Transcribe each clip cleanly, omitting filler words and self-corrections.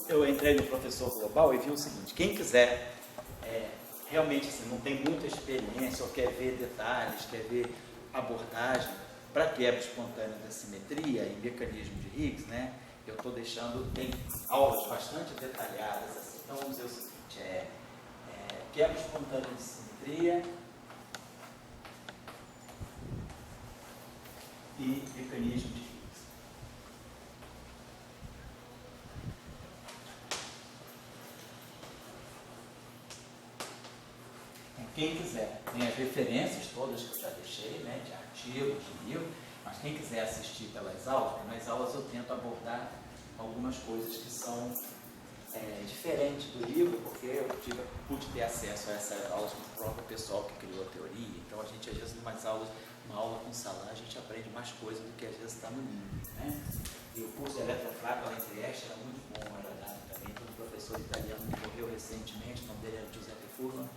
eu entrei no Professor Global e vi o seguinte: quem quiser realmente assim, não tem muita experiência ou quer ver detalhes, quer ver abordagem para quebra espontânea da simetria e mecanismo de Higgs, né? Eu estou deixando, tem aulas bastante detalhadas assim. Então vamos dizer o seguinte: quebra espontânea de simetria e mecanismo de Higgs. Quem quiser, tem as referências todas que eu já deixei, né, de artigos, de livro, mas quem quiser assistir pelas aulas, porque nas aulas eu tento abordar algumas coisas que são diferentes do livro, porque eu pude ter acesso a essas aulas com o próprio pessoal que criou a teoria. Então a gente, às vezes, umas aulas, uma aula com Salah, a gente aprende mais coisas do que às vezes está no livro, né? E o curso de eletrofrágil lá em Trieste era muito bom, era dado também por um professor italiano que morreu recentemente, o nome dele era Giuseppe Furlan,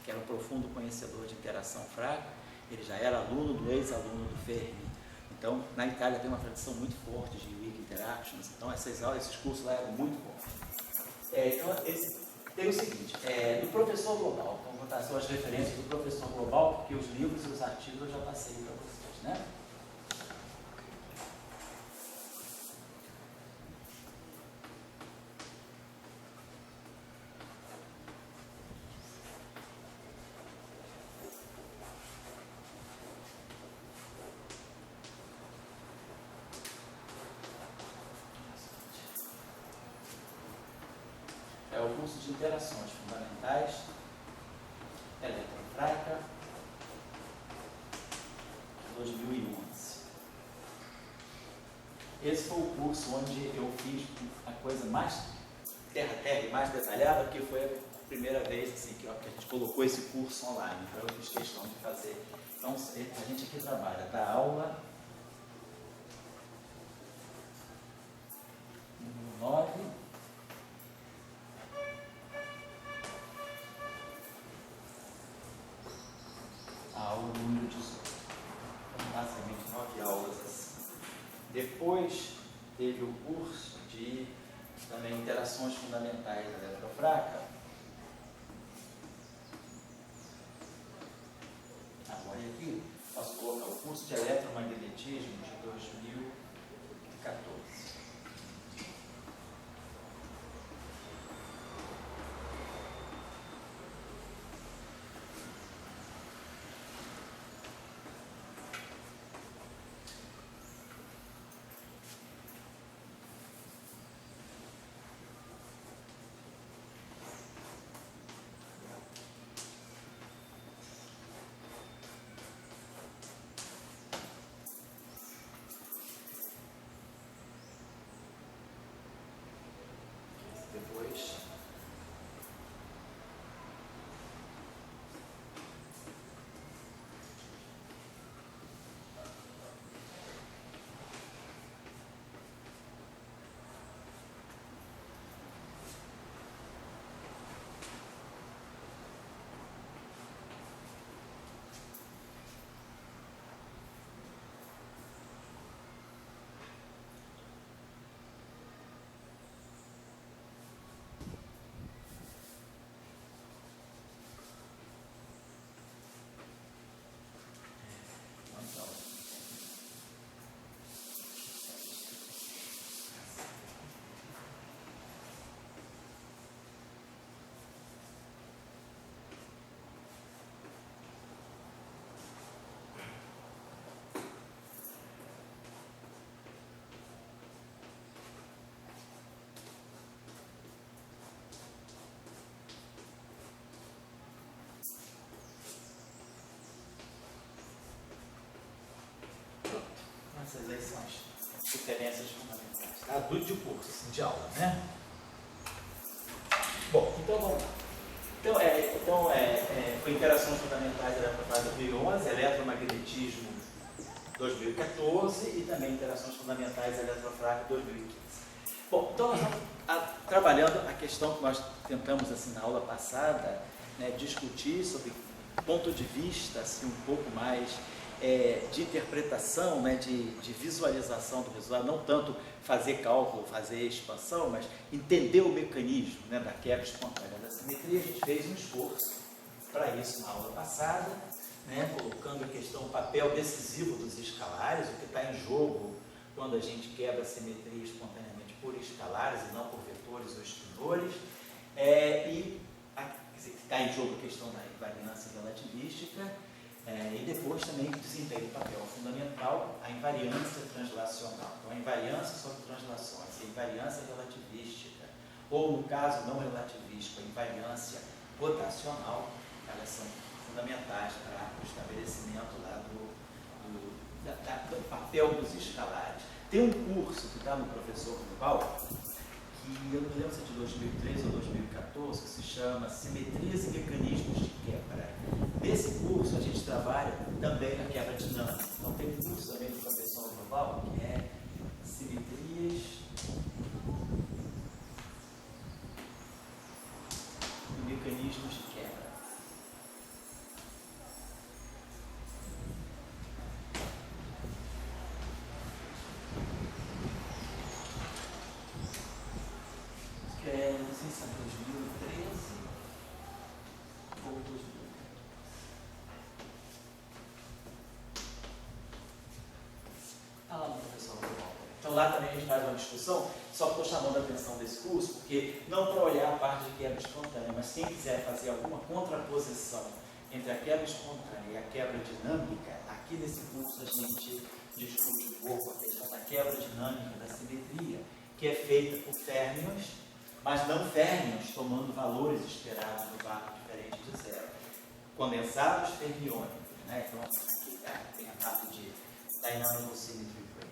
que era um profundo conhecedor de interação fraca. Ele já era aluno do ex-aluno do Fermi. Então, na Itália tem uma tradição muito forte de weak interactions. Então, essas aulas, esses cursos lá eram muito bons. Então, tem o seguinte, do Professor Global, então vou botar só as referências do Professor Global, porque os livros e os artigos eu já passei para vocês, né? É o curso de interações fundamentais, eletrofrágil, 2011. Esse foi o curso onde eu fiz a coisa mais terra-terra e mais detalhada, porque foi a primeira vez assim, que a gente colocou esse curso online. Então eu fiz questão de fazer. Então a gente aqui trabalha da aula 9. A aula número 18. Então, basicamente 9 aulas assim. Depois teve o curso de também interações fundamentais da eletrofrágil. Agora aqui posso colocar o curso de eletromagnetismo de 2014. Depois, essas aí são as diferenças fundamentais, tá? De curso, assim, de aula, né? Bom, então vamos lá. Então, foi Interações Fundamentais da Eletrofrágil 2011, Eletromagnetismo 2014 e também Interações Fundamentais da Eletrofrágil 2015. Bom, então nós estamos trabalhando a questão que nós tentamos assim, na aula passada, né, discutir sobre ponto de vista assim, um pouco mais de interpretação, né, de visualização do visual, não tanto fazer cálculo, fazer expansão, mas entender o mecanismo, né, da quebra espontânea da simetria. A gente fez um esforço para isso na aula passada, né, colocando a questão, o papel decisivo dos escalares, o que está em jogo quando a gente quebra a simetria espontaneamente por escalares e não por vetores ou espinores, e está em jogo a questão da invariância relativística, e depois também desempenha um papel fundamental a invariância translacional. Então, a invariância sobre translações, a invariância relativística, ou no caso não relativístico, a invariância rotacional, elas são fundamentais para o estabelecimento lá do papel dos escalares. Tem um curso que está no Professor Global, que eu não me lembro se é de 2013 ou 2014, que se chama Simetrias e Mecanismos de Quebra. Nesse curso a gente trabalha também na quebra dinâmica. Então tem um curso também do Professor Global, que é Simetrias e Mecanismos de Quebra. Não sei se é 2013 ou 2014. Está lá no Professor Global. Então lá também a gente faz uma discussão, só que estou chamando a atenção desse curso, porque não para olhar a parte de quebra espontânea, mas quem quiser fazer alguma contraposição entre a quebra espontânea e a quebra dinâmica, aqui nesse curso a gente discute um pouco a questão da quebra dinâmica da simetria, que é feita por férmions, mas não férmions tomando valores esperados no vácuo diferente de zero. Condensados fermiônicos, né? Então aqui tem a parte de Dynamical Symmetry Break.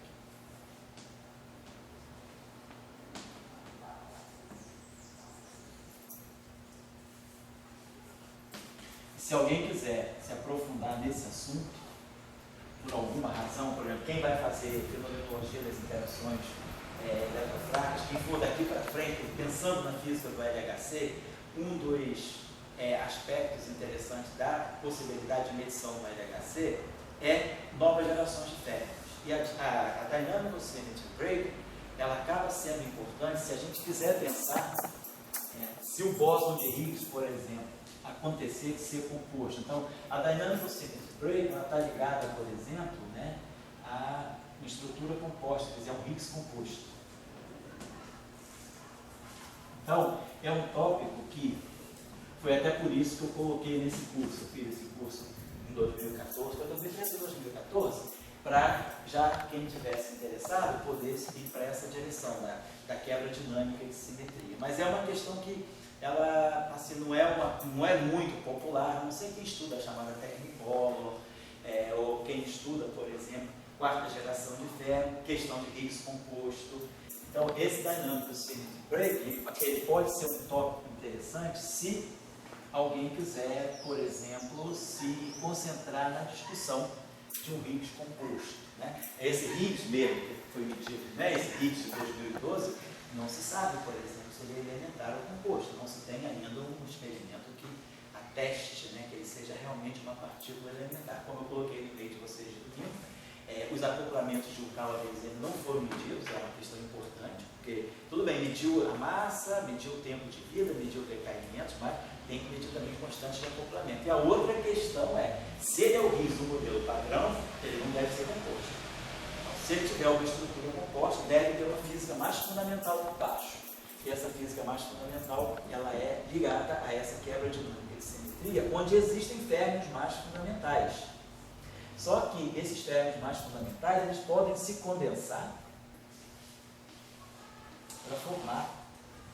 Se alguém quiser se aprofundar nesse assunto, por alguma razão, por exemplo, quem vai fazer fenomenologia das interações eletrofrágeis, quem for daqui para frente, pensando na física do LHC, um dos aspectos interessantes da possibilidade de medição do LHC é novas gerações de férmions. E a Dynamical Symmetry Break, ela acaba sendo importante se a gente quiser pensar se o bóson de Higgs, por exemplo, acontecer de ser composto. Então, a Dynamical Symmetry Break está ligada, por exemplo, né, a uma estrutura composta, quer dizer, um Higgs composto. Então, é um tópico que foi até por isso que eu coloquei nesse curso. Eu fiz esse curso em 2014, foi 2013 a 2014, para já quem tivesse interessado poder seguir para essa direção da quebra dinâmica de simetria. Mas é uma questão que ela assim, não é muito popular, a não sei quem estuda a chamada Technicolor, ou quem estuda, por exemplo, quarta geração de férmion, questão de Higgs composto. Então, esse Dynamical Symmetry Break, ele pode ser um tópico interessante se alguém quiser, por exemplo, se concentrar na discussão de um Higgs composto. Né? Esse Higgs mesmo, que foi medido, né? Esse Higgs de 2012, não se sabe, por exemplo, se ele é elementar ou composto. Não se tem ainda um experimento que ateste, né, que ele seja realmente uma partícula elementar. Como eu coloquei no meio de vocês de domingo, os acoplamentos de Yukawa não foram medidos, é uma questão importante, porque, tudo bem, mediu a massa, mediu o tempo de vida, mediu o decaimento, mas tem que medir também constantes de acoplamento. E a outra questão é, se ele é o Higgs do modelo padrão, ele não deve ser composto. Então, se ele tiver uma estrutura composta, deve ter uma física mais fundamental por baixo. E essa física mais fundamental, ela é ligada a essa quebra dinâmica de simetria, onde existem férmions mais fundamentais. Só que esses férmions mais fundamentais, eles podem se condensar para formar,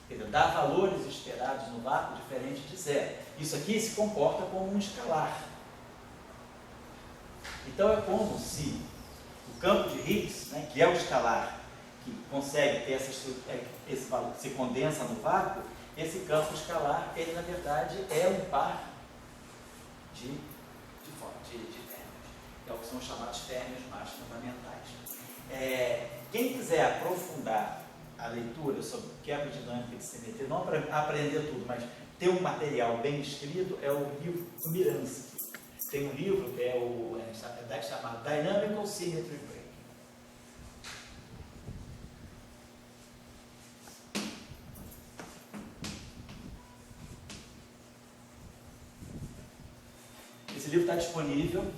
quer dizer, dar valores esperados no vácuo diferente de zero. Isso aqui se comporta como um escalar. Então é como se o campo de Higgs, né, que é o escalar, que consegue ter esse valor, se condensa no vácuo, esse campo escalar, ele na verdade é um par de férmions, que é o que são chamados férmions mais fundamentais. Quem quiser aprofundar a leitura sobre quebra dinâmica de simetria, não aprender tudo, mas ter um material bem escrito, é o livro do Miransky, tem um livro que é chamado Dynamical Symmetry Break. Esse livro está disponível,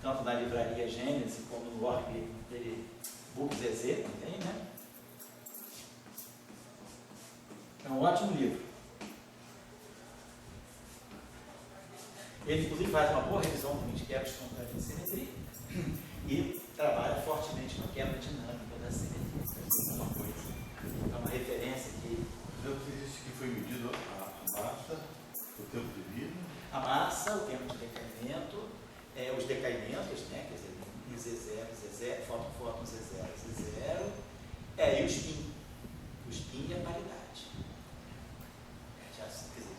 tanto na livraria Gênesis como no org BookZZ também, né? É um ótimo livro. Ele, inclusive, faz uma boa revisão de quebras espontâneas de simetria e trabalha fortemente com a quebra dinâmica da simetria. Isso é uma coisa, é uma referência que... Então, você disse que foi medido a massa, o tempo de vida? A massa, o tempo de decaimento, os decaimentos, né? Quer dizer, em Z0, fóton, Z0, e o spin. O spin e a paridade. Já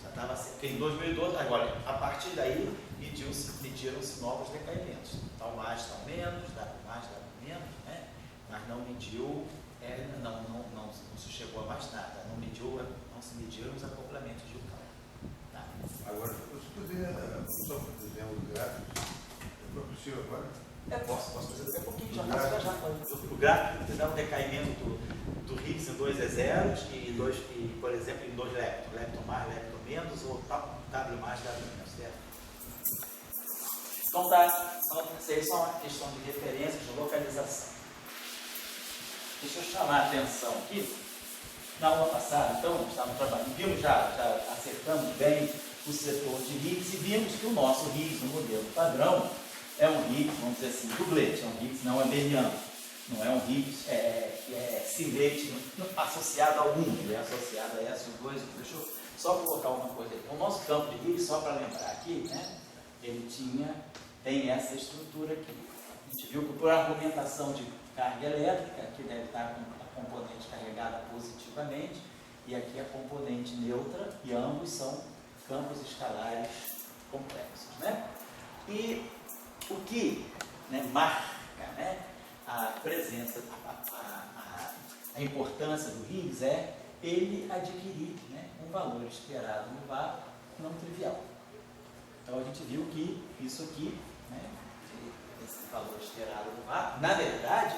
estava certo. Em 2012, agora, a partir daí, mediram-se novos decaimentos. Tal mais, tal menos, dado mais, dado menos, né? Mas não mediu, não se chegou a mais nada. Não se mediram os acoplamentos de campo. Tá? Agora, você poderia, só para desenhar os gráficos, é possível agora? Posso fazer daqui a pouquinho, já o gráfico dá um decaimento do Higgs em 2 E0 e, por exemplo, em 2 lepton mais, lepton menos, ou W mais, W menos, certo? Então, isso aí é só uma questão de referência, de localização. Deixa eu chamar a atenção aqui. Na aula passada, então, estávamos trabalhando, vimos já acertamos bem o setor de Higgs e vimos que o nosso Higgs, no modelo padrão, é um Higgs, vamos dizer assim, dublete, é um Higgs não abeliano, não é um Higgs que é silete associado a 1, ele é associado a SO2, deixa eu só colocar uma coisa aí. O nosso campo de Higgs, só para lembrar aqui, né, ele tem essa estrutura aqui. A gente viu que por argumentação de carga elétrica, aqui deve estar com a componente carregada positivamente, e aqui a componente neutra, e ambos são campos escalares complexos, né? E o que, né, marca, né, a presença, a importância do Higgs é ele adquirir, né, um valor esperado no vácuo não trivial. Então a gente viu que isso aqui, né, esse valor esperado no vácuo, na verdade,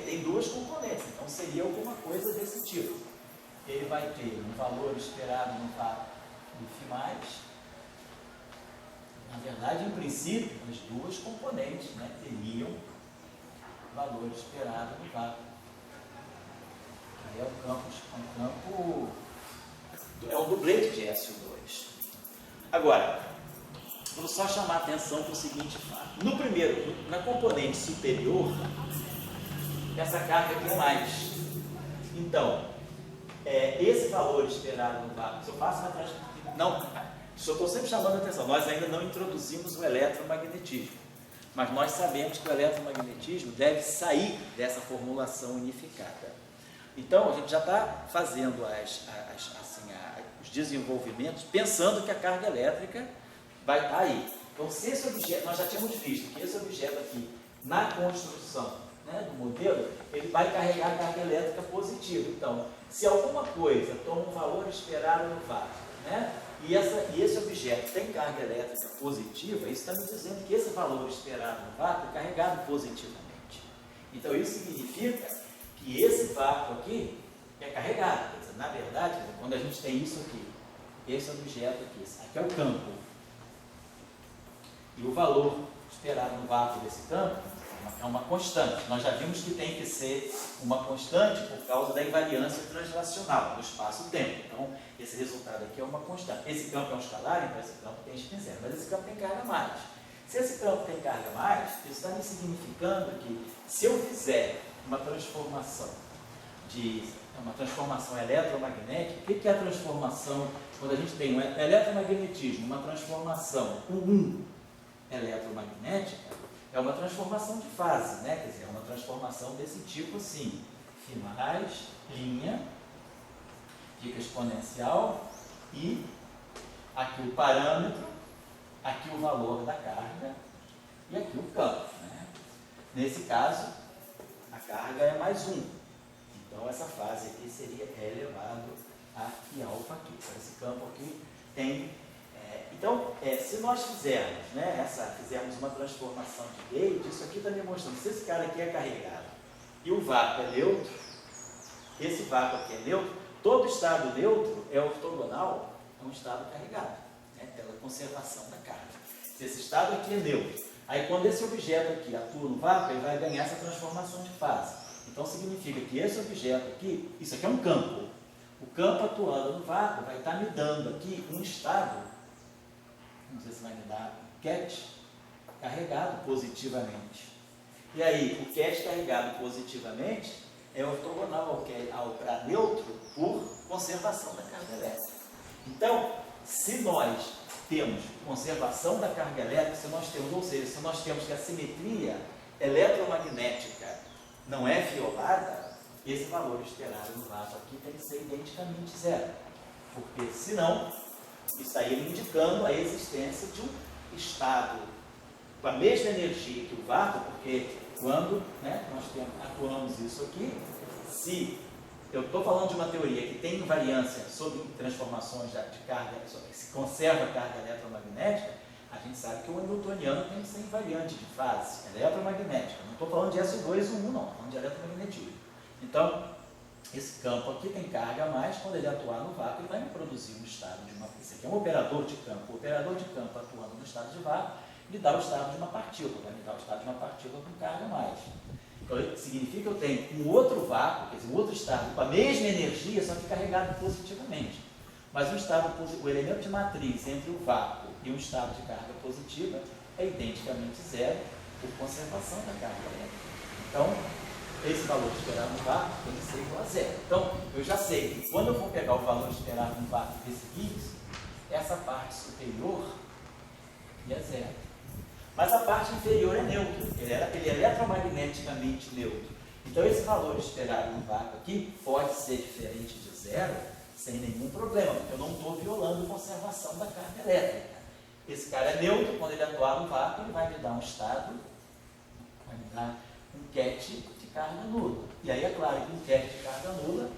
tem duas componentes, então seria alguma coisa desse tipo. Ele vai ter um valor esperado no vácuo Φ+, na verdade, em princípio, as duas componentes, né, teriam valor esperado no vácuo. Aí é um dublete de SO2. Agora, vou só chamar a atenção para o seguinte fato. No primeiro, na componente superior, essa carga aqui é mais. Então, esse valor esperado no vácuo, se eu faço uma transformação, eu estou sempre chamando a atenção, nós ainda não introduzimos o eletromagnetismo, mas nós sabemos que o eletromagnetismo deve sair dessa formulação unificada. Então, a gente já está fazendo os desenvolvimentos pensando que a carga elétrica vai estar aí. Então, se esse objeto, nós já tínhamos visto que esse objeto aqui, na construção, né, do modelo, ele vai carregar a carga elétrica positiva. Então, se alguma coisa toma um valor esperado no vácuo, né, e esse objeto tem carga elétrica positiva, isso está me dizendo que esse valor esperado no vácuo é carregado positivamente. Então, isso significa que esse vácuo aqui é carregado. Quer dizer, na verdade, quando a gente tem isso aqui, esse objeto aqui é o campo, e o valor esperado no vácuo desse campo é uma constante. Nós já vimos que tem que ser uma constante por causa da invariância translacional do espaço-tempo. Então, esse resultado aqui é uma constante. Esse campo é um escalar, então esse campo tem spin zero, mas esse campo tem carga mais. Se esse campo tem carga mais, isso está me significando que se eu fizer uma transformação eletromagnética, o que é a transformação? Quando a gente tem um eletromagnetismo, uma transformação eletromagnética, é uma transformação de fase, né? Quer dizer, é uma transformação desse tipo assim, Φ+, linha, fica exponencial, e aqui o parâmetro, aqui o valor da carga, e aqui o campo, né? Nesse caso, a carga é mais 1. Então, essa fase aqui seria elevado a Iα aqui. Então, esse campo aqui tem Então, se nós fizermos, né, fizermos uma transformação de gauge, isso aqui está demonstrando, se esse cara aqui é carregado e o vácuo é neutro, esse vácuo aqui é neutro, todo estado neutro é ortogonal a um estado carregado, né, pela conservação da carga. Se esse estado aqui é neutro, aí quando esse objeto aqui atua no vácuo, ele vai ganhar essa transformação de fase. Então significa que esse objeto aqui, isso aqui é um campo. O campo atuando no vácuo vai estar me dando aqui um estado, não sei se vai me dar um ket carregado positivamente. E aí, o ket carregado positivamente é ortogonal ao neutro por conservação da carga elétrica. Então, se nós temos conservação da carga elétrica, se nós temos que a simetria eletromagnética não é violada, esse valor esperado no vácuo aqui tem que ser identicamente zero. Porque, senão, estaria indicando a existência de um estado com a mesma energia que o vácuo, porque quando, né, nós atuamos isso aqui, se eu estou falando de uma teoria que tem invariância sobre transformações de carga, que se conserva a carga eletromagnética, a gente sabe que o newtoniano tem que ser invariante de fase eletromagnética. Não estou falando de S2 ou 1, não, estou falando de eletromagnetismo. Então, esse campo aqui tem carga a mais, quando ele atuar no vácuo, ele vai me produzir um estado de uma... Esse aqui é um operador de campo. O operador de campo atuando no estado de vácuo, me dá o estado de uma partícula, vai me dar o estado de uma partícula com carga a mais. Então, significa que eu tenho um outro vácuo, quer dizer, um outro estado com a mesma energia, só que carregado positivamente. Mas o elemento de matriz entre o vácuo e um estado de carga positiva é identicamente zero por conservação da carga elétrica. Então, esse valor esperado no vácuo tem que ser igual a zero. Então, eu já sei que quando eu for pegar o valor esperado no vácuo desse Higgs, essa parte superior é zero. Mas a parte inferior é neutro, ele é eletromagneticamente neutro. Então, esse valor esperado no vácuo aqui pode ser diferente de zero sem nenhum problema, porque eu não estou violando a conservação da carga elétrica. Esse cara é neutro, quando ele atuar no vácuo, ele vai me dar um estado, vai me dar um ket de carga nula. E aí é claro que um ket de carga nula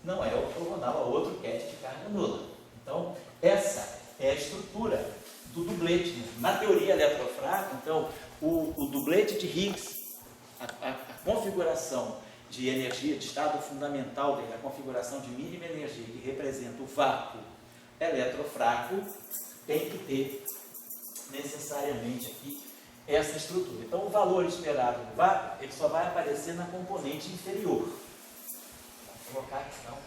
não é ortogonal a outro ket de carga nula. Então, essa é a estrutura do dublete. Na teoria eletrofrágil, então, o dublete de Higgs, a configuração de energia, de estado fundamental dele, a configuração de mínima energia que representa o vácuo eletrofrágil, tem que ter necessariamente aqui essa estrutura. Então, o valor esperado do vácuo, ele só vai aparecer na componente inferior. Vou colocar aqui, então.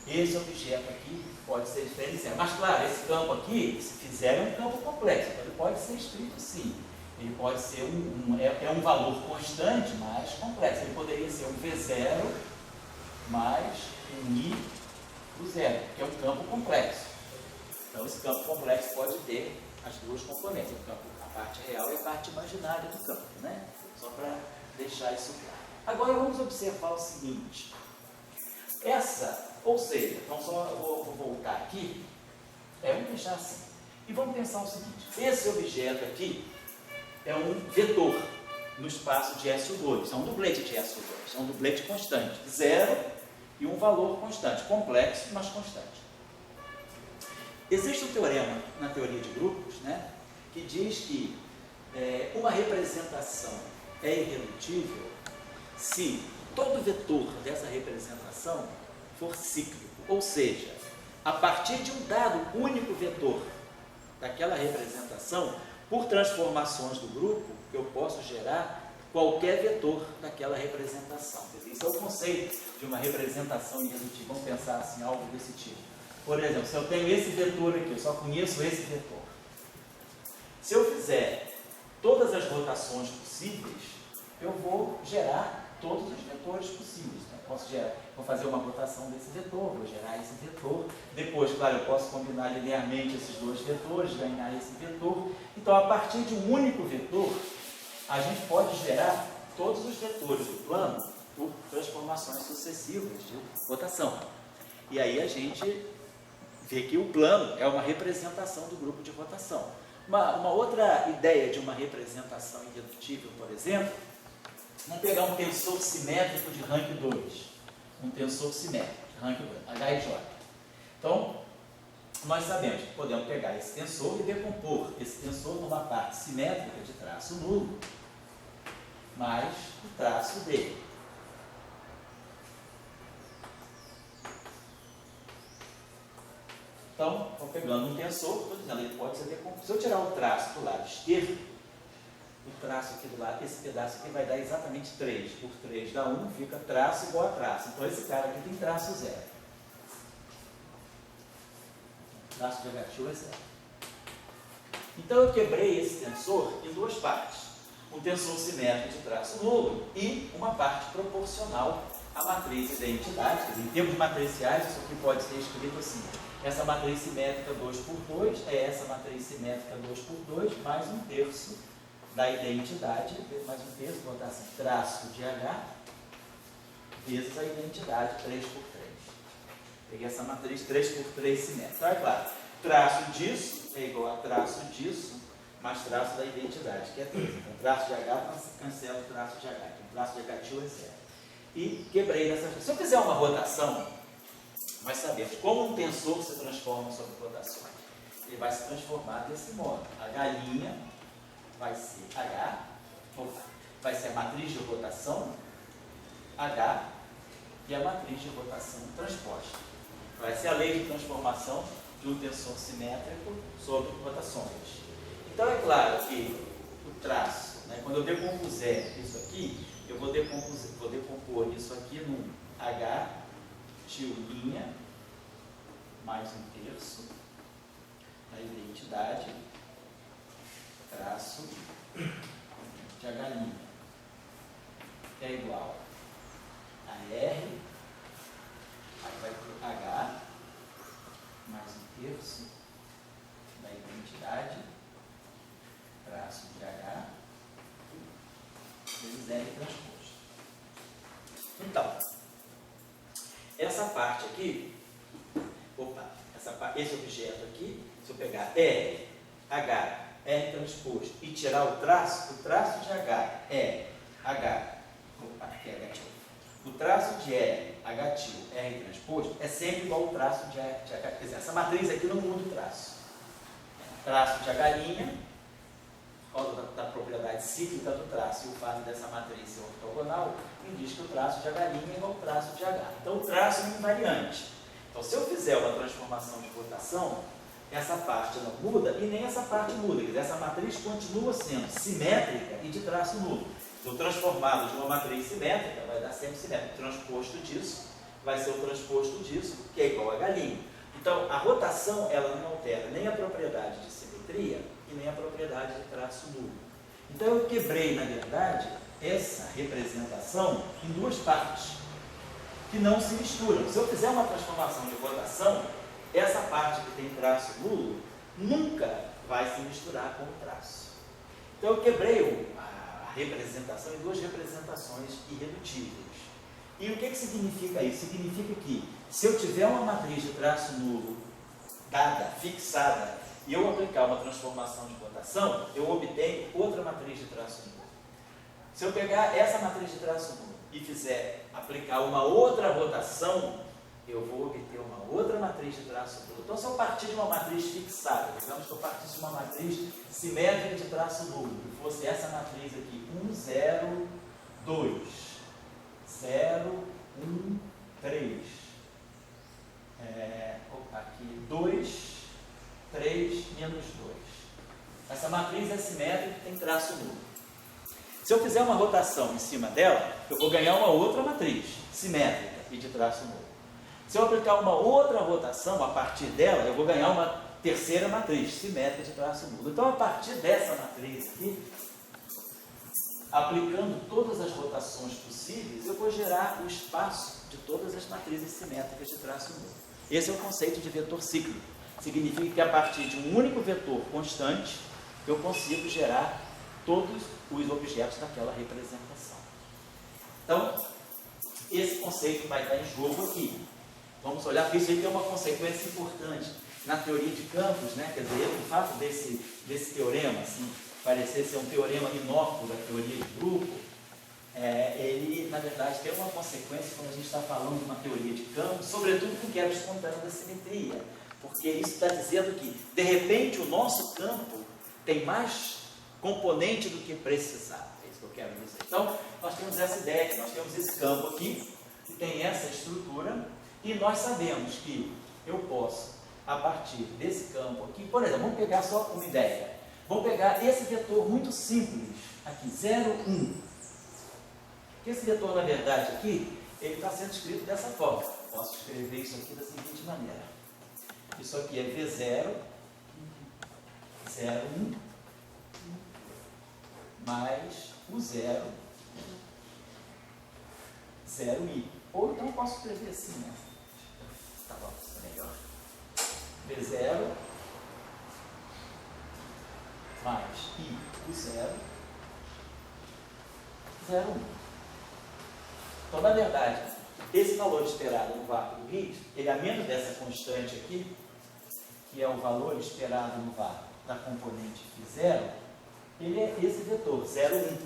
Esse objeto aqui pode ser diferenciado. Mas, claro, esse campo aqui, se fizer, é um campo complexo. Então, ele pode ser escrito assim. Ele pode ser um valor constante, mas complexo. Ele poderia ser um V0 mais um I do zero, que é um campo complexo. Então, esse campo complexo pode ter as duas componentes, a parte real e a parte imaginária do campo, né? Só para deixar isso claro. Agora, vamos observar o seguinte. Ou seja, então só vou voltar aqui, vamos deixar assim. E vamos pensar o seguinte, esse objeto aqui é um vetor no espaço de SO2, é um dublete de SO2, é um dublete constante, zero e um valor constante, complexo, mas constante. Existe um teorema na teoria de grupos, né, que diz que uma representação é irredutível se todo vetor dessa representação for cíclico, ou seja, a partir de um dado único vetor daquela representação, por transformações do grupo, eu posso gerar qualquer vetor daquela representação. Esse é o conceito de uma representação irredutível. Vamos pensar assim, algo desse tipo. Por exemplo, se eu tenho esse vetor aqui, eu só conheço esse vetor. Se eu fizer todas as rotações possíveis, eu vou gerar todos os vetores possíveis. Né? Vou fazer uma rotação desse vetor, vou gerar esse vetor. Depois, claro, eu posso combinar linearmente esses dois vetores, ganhar esse vetor. Então, a partir de um único vetor, a gente pode gerar todos os vetores do plano por transformações sucessivas de rotação. E aí a gente vê que o plano é uma representação do grupo de rotação. Uma outra ideia de uma representação irredutível, por exemplo, vamos pegar um tensor simétrico de rank 2. Um tensor simétrico de rank 2, HIJ. Então, nós sabemos que podemos pegar esse tensor e decompor esse tensor numa parte simétrica de traço nulo mais o traço dele. Então, estou pegando um tensor, estou dizendo, ele pode ser decomposto. Se eu tirar o traço do lado esquerdo, o traço aqui do lado, esse pedaço aqui vai dar exatamente 3. Por 3 dá 1, fica traço igual a traço. Então, esse cara aqui tem traço 0. Traço de H2 é 0. Então, eu quebrei esse tensor em duas partes. Um tensor simétrico de traço nulo e uma parte proporcional à matriz identidade. Quer dizer, em termos matriciais, isso aqui pode ser escrito assim. Essa matriz simétrica 2 por 2 é essa matriz simétrica 2 por 2 mais um terço da identidade, mais um terço, vou botar assim, traço de H vezes a identidade 3 por 3. Peguei essa matriz 3 por 3 simétrica. Então, é claro, traço disso é igual a traço disso mais traço da identidade, que é 3. Então, traço de H cancela o traço de H. Então, traço de H2 é 0. E quebrei nessa. Se eu fizer uma rotação, nós sabemos como um tensor se transforma sobre rotações. Ele vai se transformar desse modo. H' vai ser H, vai ser a matriz de rotação, H, e a matriz de rotação transposta. Vai ser a lei de transformação de um tensor simétrico sobre rotações. Então, é claro que o traço, né, quando eu decompuser isso aqui, eu vou decompor isso aqui num H tilde mais um terço da identidade traço de H' é igual a R, aí vai para o H mais um terço da identidade traço de H vezes R transposto. Então, essa parte aqui, esse objeto aqui, se eu pegar R, H, R transposto e tirar o traço de H é H, aqui é H tilde. O traço de R, H tilde, R transposto é sempre igual ao traço de H. Quer dizer, essa matriz aqui não muda o traço. Traço de H', por causa da propriedade cíclica do traço e o fato dessa matriz ser ortogonal, me diz que o traço de H' é igual ao traço de H. Então, o traço é invariante. Então, se eu fizer uma transformação de rotação, essa parte não muda e nem essa parte muda. Quer dizer, essa matriz continua sendo simétrica e de traço nulo. Então, transformado de uma matriz simétrica, vai dar sempre simétrico. O transposto disso vai ser o transposto disso, que é igual a H'. Então, a rotação ela não altera nem a propriedade de simetria e nem a propriedade de traço nulo. Então, eu quebrei, na verdade, essa representação em duas partes, que não se misturam. Se eu fizer uma transformação de rotação, essa parte que tem traço nulo nunca vai se misturar com o traço. Então, eu quebrei a representação em duas representações irredutíveis. E o que significa isso? Significa que, se eu tiver uma matriz de traço nulo dada, fixada, e eu aplicar uma transformação de rotação, eu obtenho outra matriz de traço nulo. Se eu pegar essa matriz de traço nulo e fizer aplicar uma outra rotação, eu vou obter uma outra matriz de traço nulo. Então, se eu partir de uma matriz fixada, digamos que eu partisse de uma matriz simétrica de traço nulo, que fosse essa matriz aqui, 1, 0, 2, 0, 1, 3, aqui 2, 3, menos 2. Essa matriz é simétrica e tem traço nulo. Se eu fizer uma rotação em cima dela, eu vou ganhar uma outra matriz simétrica e de traço nulo. Se eu aplicar uma outra rotação a partir dela, eu vou ganhar uma terceira matriz simétrica de traço nulo. Então, a partir dessa matriz aqui, aplicando todas as rotações possíveis, eu vou gerar o espaço de todas as matrizes simétricas de traço nulo. Esse é o conceito de vetor cíclico. Significa que a partir de um único vetor constante, eu consigo gerar todos os objetos daquela representação. Então, esse conceito vai estar em jogo aqui. Vamos olhar, porque isso aí tem uma consequência importante na teoria de campos, né? Quer dizer, o fato desse teorema, assim, parecer ser um teorema inócuo da teoria de grupo, ele, na verdade, tem uma consequência quando a gente está falando de uma teoria de campos, sobretudo com quebra espontânea da simetria. porque isso está dizendo que, de repente, o nosso campo tem mais componente do que precisava. É isso que eu quero dizer. Então, nós temos essa ideia, nós temos esse campo aqui, que tem essa estrutura, e nós sabemos que eu posso, a partir desse campo aqui, por exemplo, vamos pegar só uma ideia. Vamos pegar esse vetor muito simples, aqui, 0, 1. Esse vetor, na verdade, aqui, ele está sendo escrito dessa forma. Posso escrever isso aqui da seguinte maneira. Isso aqui é V0, 0, 1, mais o 0, 0i. Ou então eu posso escrever assim, né? Tá bom, isso é melhor. V0 mais i, o 0, 0, 1. Então, na verdade, esse valor esperado no vácuo do Higgs, ele a menos dessa constante aqui, que é o valor esperado no vácuo da componente φ0, ele é esse vetor, 0, 1,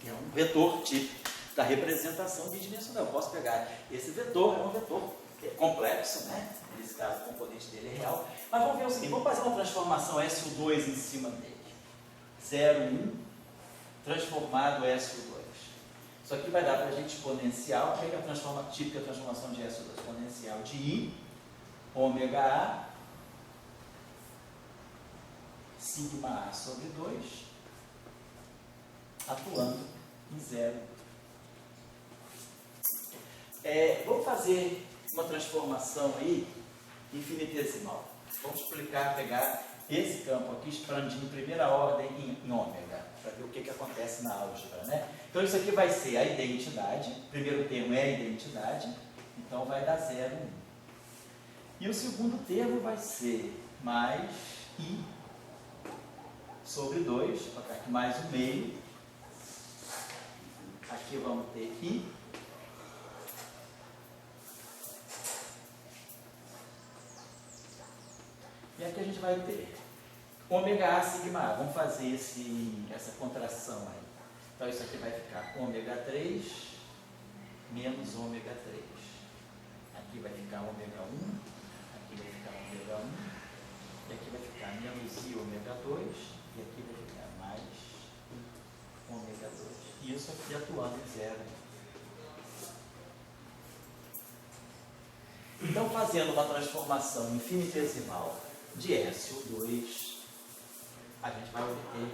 que é um vetor típico da representação bidimensional. Eu posso pegar esse vetor, é um vetor complexo, né? Nesse caso, o componente dele é real. Mas vamos ver o seguinte, vamos fazer uma transformação SU2 em cima dele. 0, 1, transformado SU2. Isso aqui vai dar para a gente exponencial. Como é que é a típica transformação de SU2? Exponencial de I, ômega A, sigma A sobre 2, atuando em 0. Vamos fazer uma transformação aí infinitesimal. Vamos explicar, pegar esse campo aqui, expandir em primeira ordem em ômega, para ver o que acontece na álgebra, né? Então isso aqui vai ser a identidade, o primeiro termo é a identidade, então vai dar 0, 1. E o segundo termo vai ser mais i sobre 2, vou colocar aqui mais o meio, aqui vamos ter i, e aqui a gente vai ter ômega A sigma A. Vamos fazer essa contração aí. Então isso aqui vai ficar ômega 3 menos ômega 3. Aqui vai ficar ômega 1, aqui vai ficar ômega 1, e aqui vai ficar menos i ômega 2, e aqui vai ficar mais ômega 2. E isso aqui atuando em 0. Então, fazendo uma transformação infinitesimal de SU2, a gente vai obter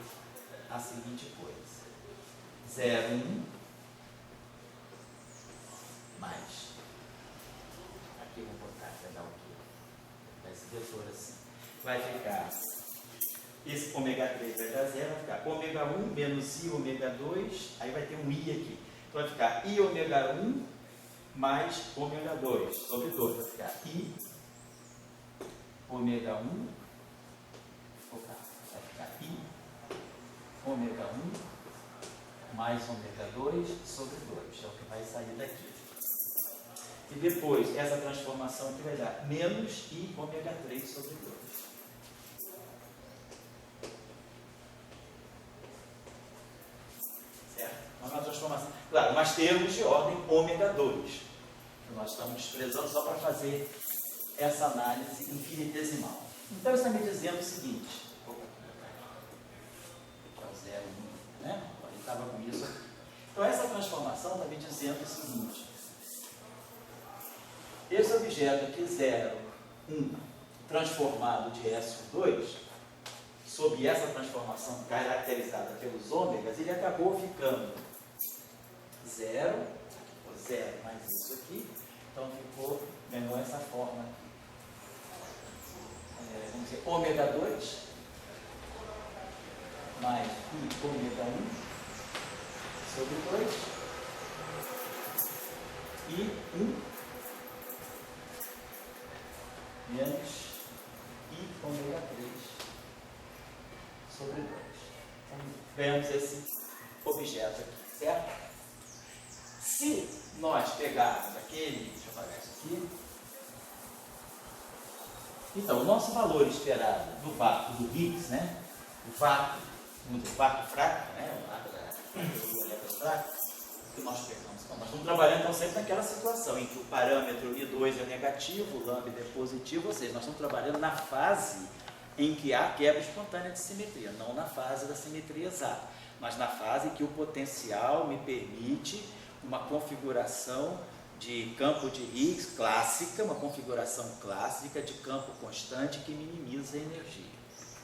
a seguinte coisa. 0, 1, mais. Aqui eu vou botar, vai dar o quê? Esse vetor assim. Vai ficar, esse ômega 3 vai dar 0, vai ficar ômega 1 menos i ômega 2, aí vai ter um i aqui. Então vai ficar i ômega 1 mais ômega 2 sobre 2, vai ficar i ômega 1, vai ficar i ômega 1 mais ômega 2 sobre 2, é o que vai sair daqui. E depois, essa transformação aqui vai dar menos i ômega 3 sobre 2. Certo? Então, é uma transformação. Claro, mas termos de ordem ômega 2. Que nós estamos desprezando só para fazer essa análise infinitesimal. Então, isso está me dizendo o seguinte. Que é o 0, 1, né? Ele estava com isso aqui. Então, essa transformação está me dizendo o seguinte. Esse objeto aqui, 0, 1, transformado de SU2, sob essa transformação caracterizada pelos ômegas, ele acabou ficando 0, ficou 0 mais isso aqui, então ganhou essa forma aqui. Vamos dizer, ômega 2 mais i ômega 1 sobre 2 e 1 menos i ômega 3 sobre 2. Então, vemos esse objeto aqui, certo? Se nós pegarmos aquele, deixa eu apagar isso aqui. Então, o nosso valor esperado do vácuo do Higgs, né? O vácuo fraco, né? O vácuo da teoria fraca, que nós pegamos. Então, nós estamos trabalhando então, sempre naquela situação em que o parâmetro I2 é negativo, o lambda é positivo, ou seja, nós estamos trabalhando na fase em que há quebra espontânea de simetria, não na fase da simetria exata, mas na fase em que o potencial me permite uma configuração de campo de Higgs clássica, uma configuração clássica de campo constante que minimiza a energia.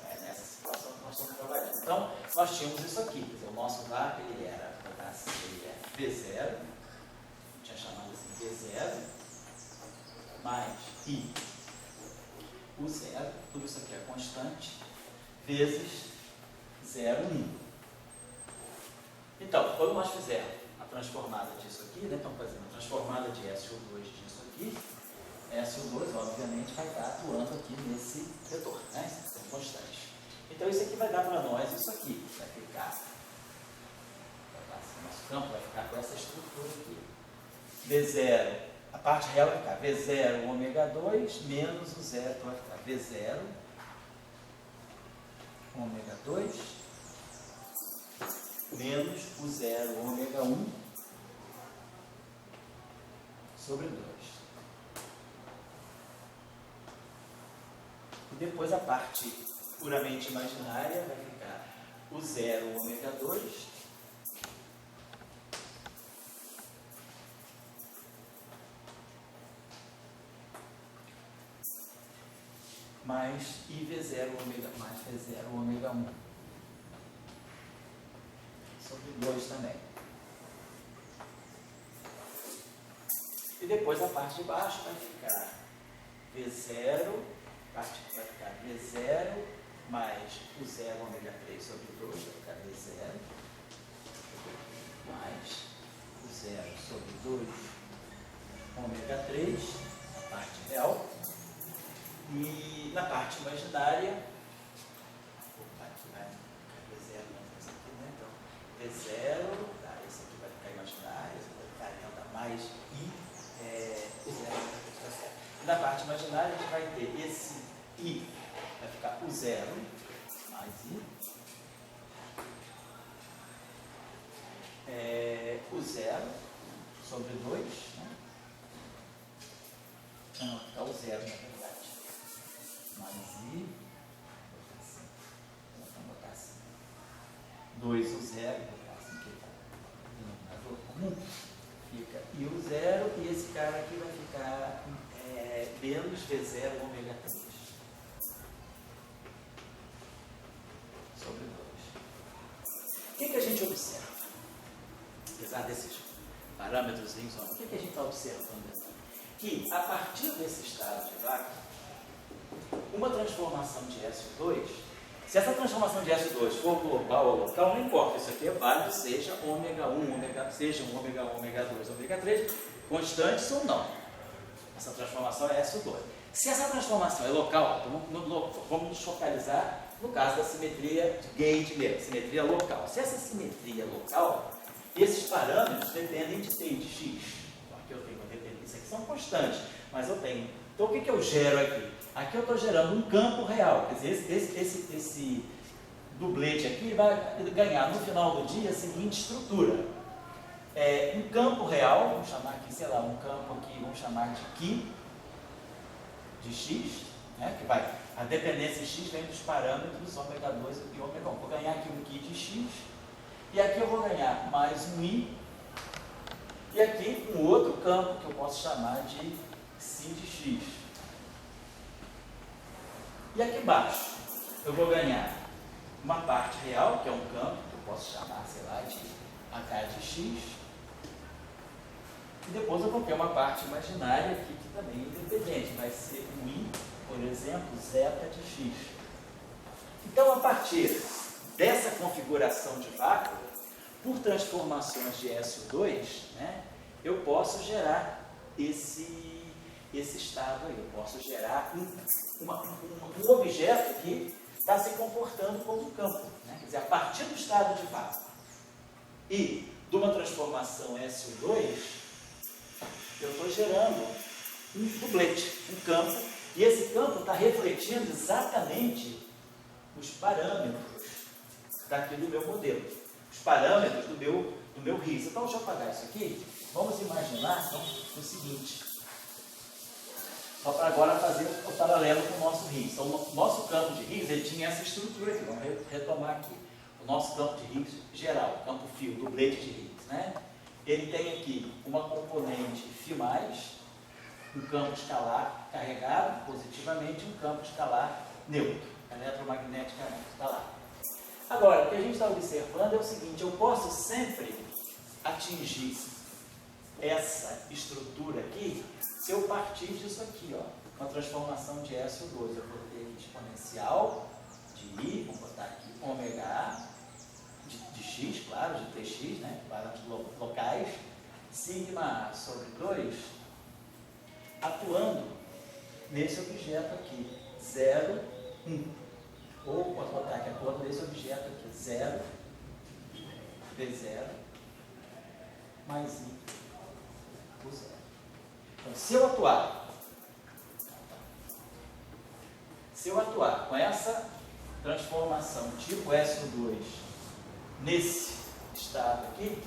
É nessa situação que nós estamos trabalhando. Então, nós tínhamos isso aqui, quer dizer, o nosso VAP ele era V0, tinha chamado assim V0, mais I, o zero, tudo isso aqui é constante, vezes 0, 1. Então, quando nós fizermos a transformada disso aqui, né, estamos fazendo a transformada de SO2 disso aqui, SO2 obviamente vai estar atuando aqui nesse vetor, né, isso é constante. Então isso aqui vai dar para nós isso aqui, vai ficar, nosso campo vai ficar com essa estrutura aqui. V0, a parte real vai ficar V0 ômega 2 menos o zero, então vai ficar V0 ômega 2 menos o 0 ômega 1 sobre 2. E depois a parte puramente imaginária vai ficar o 0 ômega 2 mais IV0 ômega mais V0 ômega 1 sobre 2 também. E depois a parte de baixo vai ficar V0, a parte que vai ficar V0 mais o 0 ômega 3 sobre 2, vai ficar V0 mais o 0 sobre 2 ômega 3, a parte real. E na parte imaginária, aqui vai ficar V0 mais esse aqui, né? Então, V0, tá, esse aqui vai ficar imaginário, esse vai ficar lambda mais I, o 0 tá certo. E na parte imaginária a gente vai ter esse I, vai ficar o 0 mais I, o 0 sobre 2, né? Não, vai ficar o 0 na verdade. Mais I, vamos botar assim, 2 o 0, vou botar assim que está denominador comum, fica I o 0 e esse cara aqui vai ficar menos V0 ômega 3 sobre 2. O que a gente observa? Apesar desses parâmetros, o que a gente está observando? Que a partir desse estado de vácuo, uma transformação de SO2, se essa transformação de SO2 for global ou local, não importa, isso aqui é válido, seja ômega 1, seja ômega 1, ômega 2, ômega 3, constantes ou não. Essa transformação é SO2. Se essa transformação é local, então vamos nos focalizar no caso da simetria de gauge mesmo, simetria local. Se essa simetria é local, esses parâmetros dependem de T e de X. Então, aqui eu tenho uma dependência que são constantes, mas eu tenho. Então o que eu gero aqui? Aqui eu estou gerando um campo real. Quer dizer, esse dublete aqui vai ganhar no final do dia a seguinte estrutura. Um campo real, vamos chamar aqui, sei lá, um campo aqui, vamos chamar de Qi, de X, né, que vai, a dependência X vem dos parâmetros ômega 2 e ômega 1. Vou ganhar aqui um Qi de X, e aqui eu vou ganhar mais um I, e aqui um outro campo que eu posso chamar de Psi de X. E aqui embaixo eu vou ganhar uma parte real, que é um campo, que eu posso chamar, sei lá, de H de X. E depois eu vou ter uma parte imaginária aqui, que também é independente, vai ser um I, por exemplo, zeta de X. Então, a partir dessa configuração de vácuo, por transformações de SO2, né, eu posso gerar esse estado aí, eu posso gerar um objeto que está se comportando como um campo. Né? Quer dizer, a partir do estado de vácuo e de uma transformação SO2, eu estou gerando um dublete, um campo, e esse campo está refletindo exatamente os parâmetros daqui do meu modelo, os parâmetros do meu do meu RIS. Então, deixa eu apagar isso aqui. Vamos imaginar então, o seguinte. Só para agora fazer o paralelo com o nosso RIS. Então, o nosso campo de RIS, ele tinha essa estrutura aqui. Vamos retomar aqui. O nosso campo de RIS geral, campo fio, dublete de RIS, né? Ele tem aqui uma componente φ+, um campo escalar carregado positivamente e um campo escalar neutro, eletromagneticamente, está lá. Agora, o que a gente está observando é o seguinte, eu posso sempre atingir essa estrutura aqui se eu partir disso aqui, ó, uma transformação de SO2. Eu vou ter aqui exponencial de I, vou botar aqui ômega de X, claro, de TX, né, parâmetros locais, sigma sobre 2, atuando nesse objeto aqui, 0, 1. Ou posso botar aqui atuando nesse objeto aqui, 0, V0, mais I por 0. Então, se eu atuar com essa transformação tipo SO2 nesse estado aqui,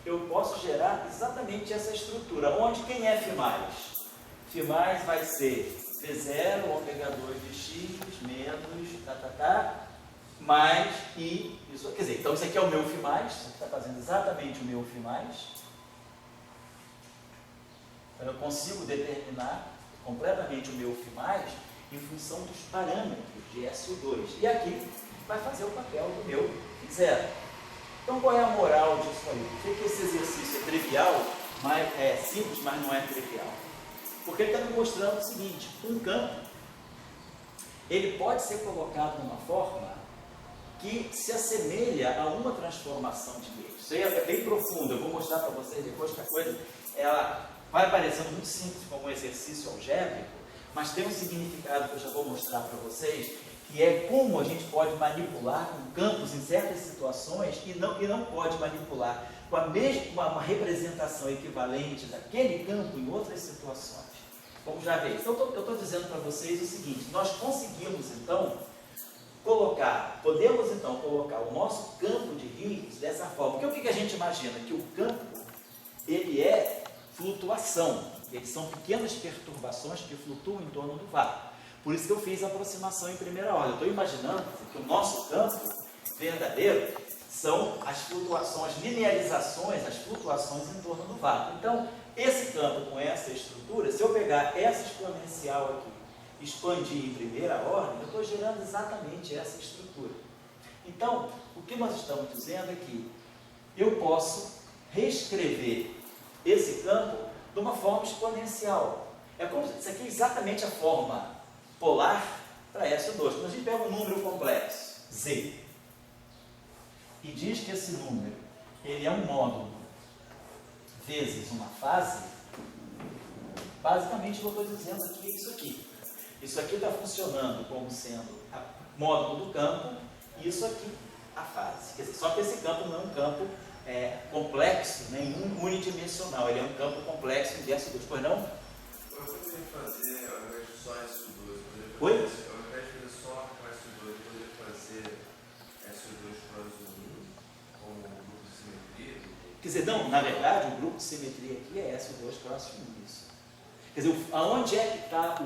eu posso gerar exatamente essa estrutura, onde quem é φ+? φ+ vai ser V0, ômega 2 de X, menos, mais I, isso, quer dizer, então isso aqui é o meu φ+, isso aqui está fazendo exatamente o meu φ+, então eu consigo determinar completamente o meu φ+, em função dos parâmetros de SO2, e aqui vai fazer o papel do meu φ0. Então, qual é a moral disso aí? Por que esse exercício é trivial, mas é simples, mas não é trivial? Porque ele está me mostrando o seguinte, um campo, ele pode ser colocado de uma forma que se assemelha a uma transformação de meio. Isso aí é bem profundo, eu vou mostrar para vocês depois que a coisa, ela vai parecendo muito simples como um exercício algébrico, mas tem um significado que eu já vou mostrar para vocês, que é como a gente pode manipular com campos em certas situações e não pode manipular com a mesma uma representação equivalente daquele campo em outras situações. Vamos já ver. Então, eu estou dizendo para vocês o seguinte, nós conseguimos então podemos então colocar o nosso campo de RIS dessa forma. Porque o que a gente imagina? Que o campo, ele é flutuação. Eles são pequenas perturbações que flutuam em torno do vácuo. Por isso que eu fiz a aproximação em primeira ordem. Eu estou imaginando que o nosso campo verdadeiro são as flutuações, as linearizações, as flutuações em torno do vácuo. Então, esse campo com essa estrutura, se eu pegar essa exponencial aqui e expandir em primeira ordem, eu estou gerando exatamente essa estrutura. Então, o que nós estamos dizendo é que eu posso reescrever esse campo de uma forma exponencial. É como isso aqui é exatamente a forma polar para SO2. Quando a gente pega um número complexo, Z, e diz que esse número ele é um módulo vezes uma fase, basicamente o que eu estou dizendo aqui é isso aqui. Isso aqui está funcionando como sendo o módulo do campo e isso aqui a fase. Quer dizer, só que esse campo não é um campo complexo, nenhum unidimensional, ele é um campo complexo de SO2. Pois não? Eu poderia fazer, ao invés de só SO2, Oi? Ao invés de fazer só SO2, eu poderia fazer SO2 próximo 1, como grupo de simetria? Quer dizer, não, na verdade, o grupo de simetria aqui é SO2 próximo disso. Quer dizer, aonde é que está o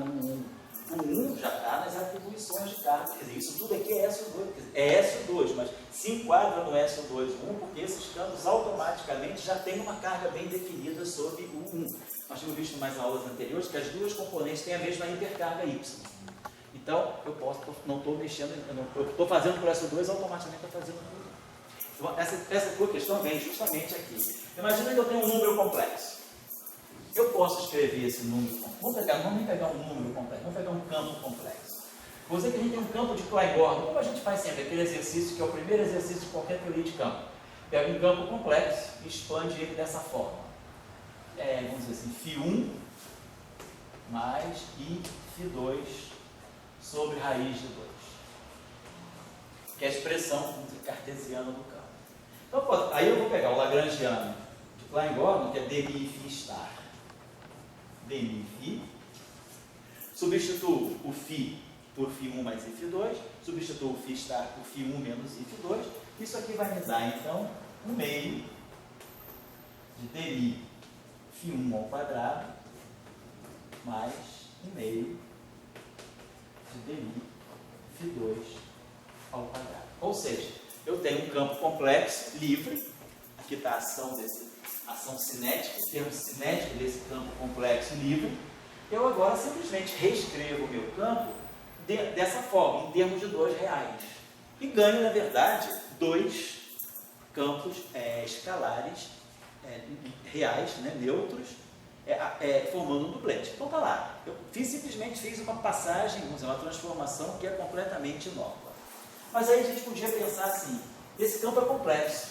1 já está nas atribuições de carga. Quer dizer, isso tudo aqui é SO2. Quer dizer, é SO2, mas se enquadra no SO2-1 porque esses campos automaticamente já têm uma carga bem definida sobre o 1. Nós tínhamos visto em mais aulas anteriores que as duas componentes têm a mesma hipercarga Y. Então, não estou mexendo, eu estou fazendo por SO2, automaticamente estou fazendo por 1. Então, essa tua questão vem justamente aqui. Imagina que eu tenho um número complexo. Eu posso escrever esse número complexo. Vamos nem pegar um número complexo, vamos pegar um campo complexo. Vou dizer que a gente tem um campo de Klein-Gordon, como a gente faz sempre, aquele exercício que é o primeiro exercício de qualquer teoria de campo. Pega um campo complexo e expande ele dessa forma. Vamos dizer assim, φ1 mais I φ2 sobre raiz de 2. Que é a expressão cartesiana do campo. Então, aí eu vou pegar o lagrangiano de Klein-Gordon, que é dmi φ star. dmi φ, substituo o φ por φ1 mais I φ2, substituo o φ star por φ1 menos I φ2, isso aqui vai me dar, então, 1 meio de dmi φ1 ao quadrado mais 1/2 de dmi φ2 ao quadrado. Ou seja, eu tenho um campo complexo, livre, aqui está a ação cinética, o termo cinético desse campo complexo livre. Eu agora simplesmente reescrevo o meu campo dessa forma, em termos de 2 reais. E ganho, na verdade, 2 campos escalares reais, né, neutros, formando um duplete. Então está lá. Eu simplesmente fiz uma passagem, vamos dizer, uma transformação que é completamente inócua. Mas aí a gente podia pensar assim, esse campo é complexo.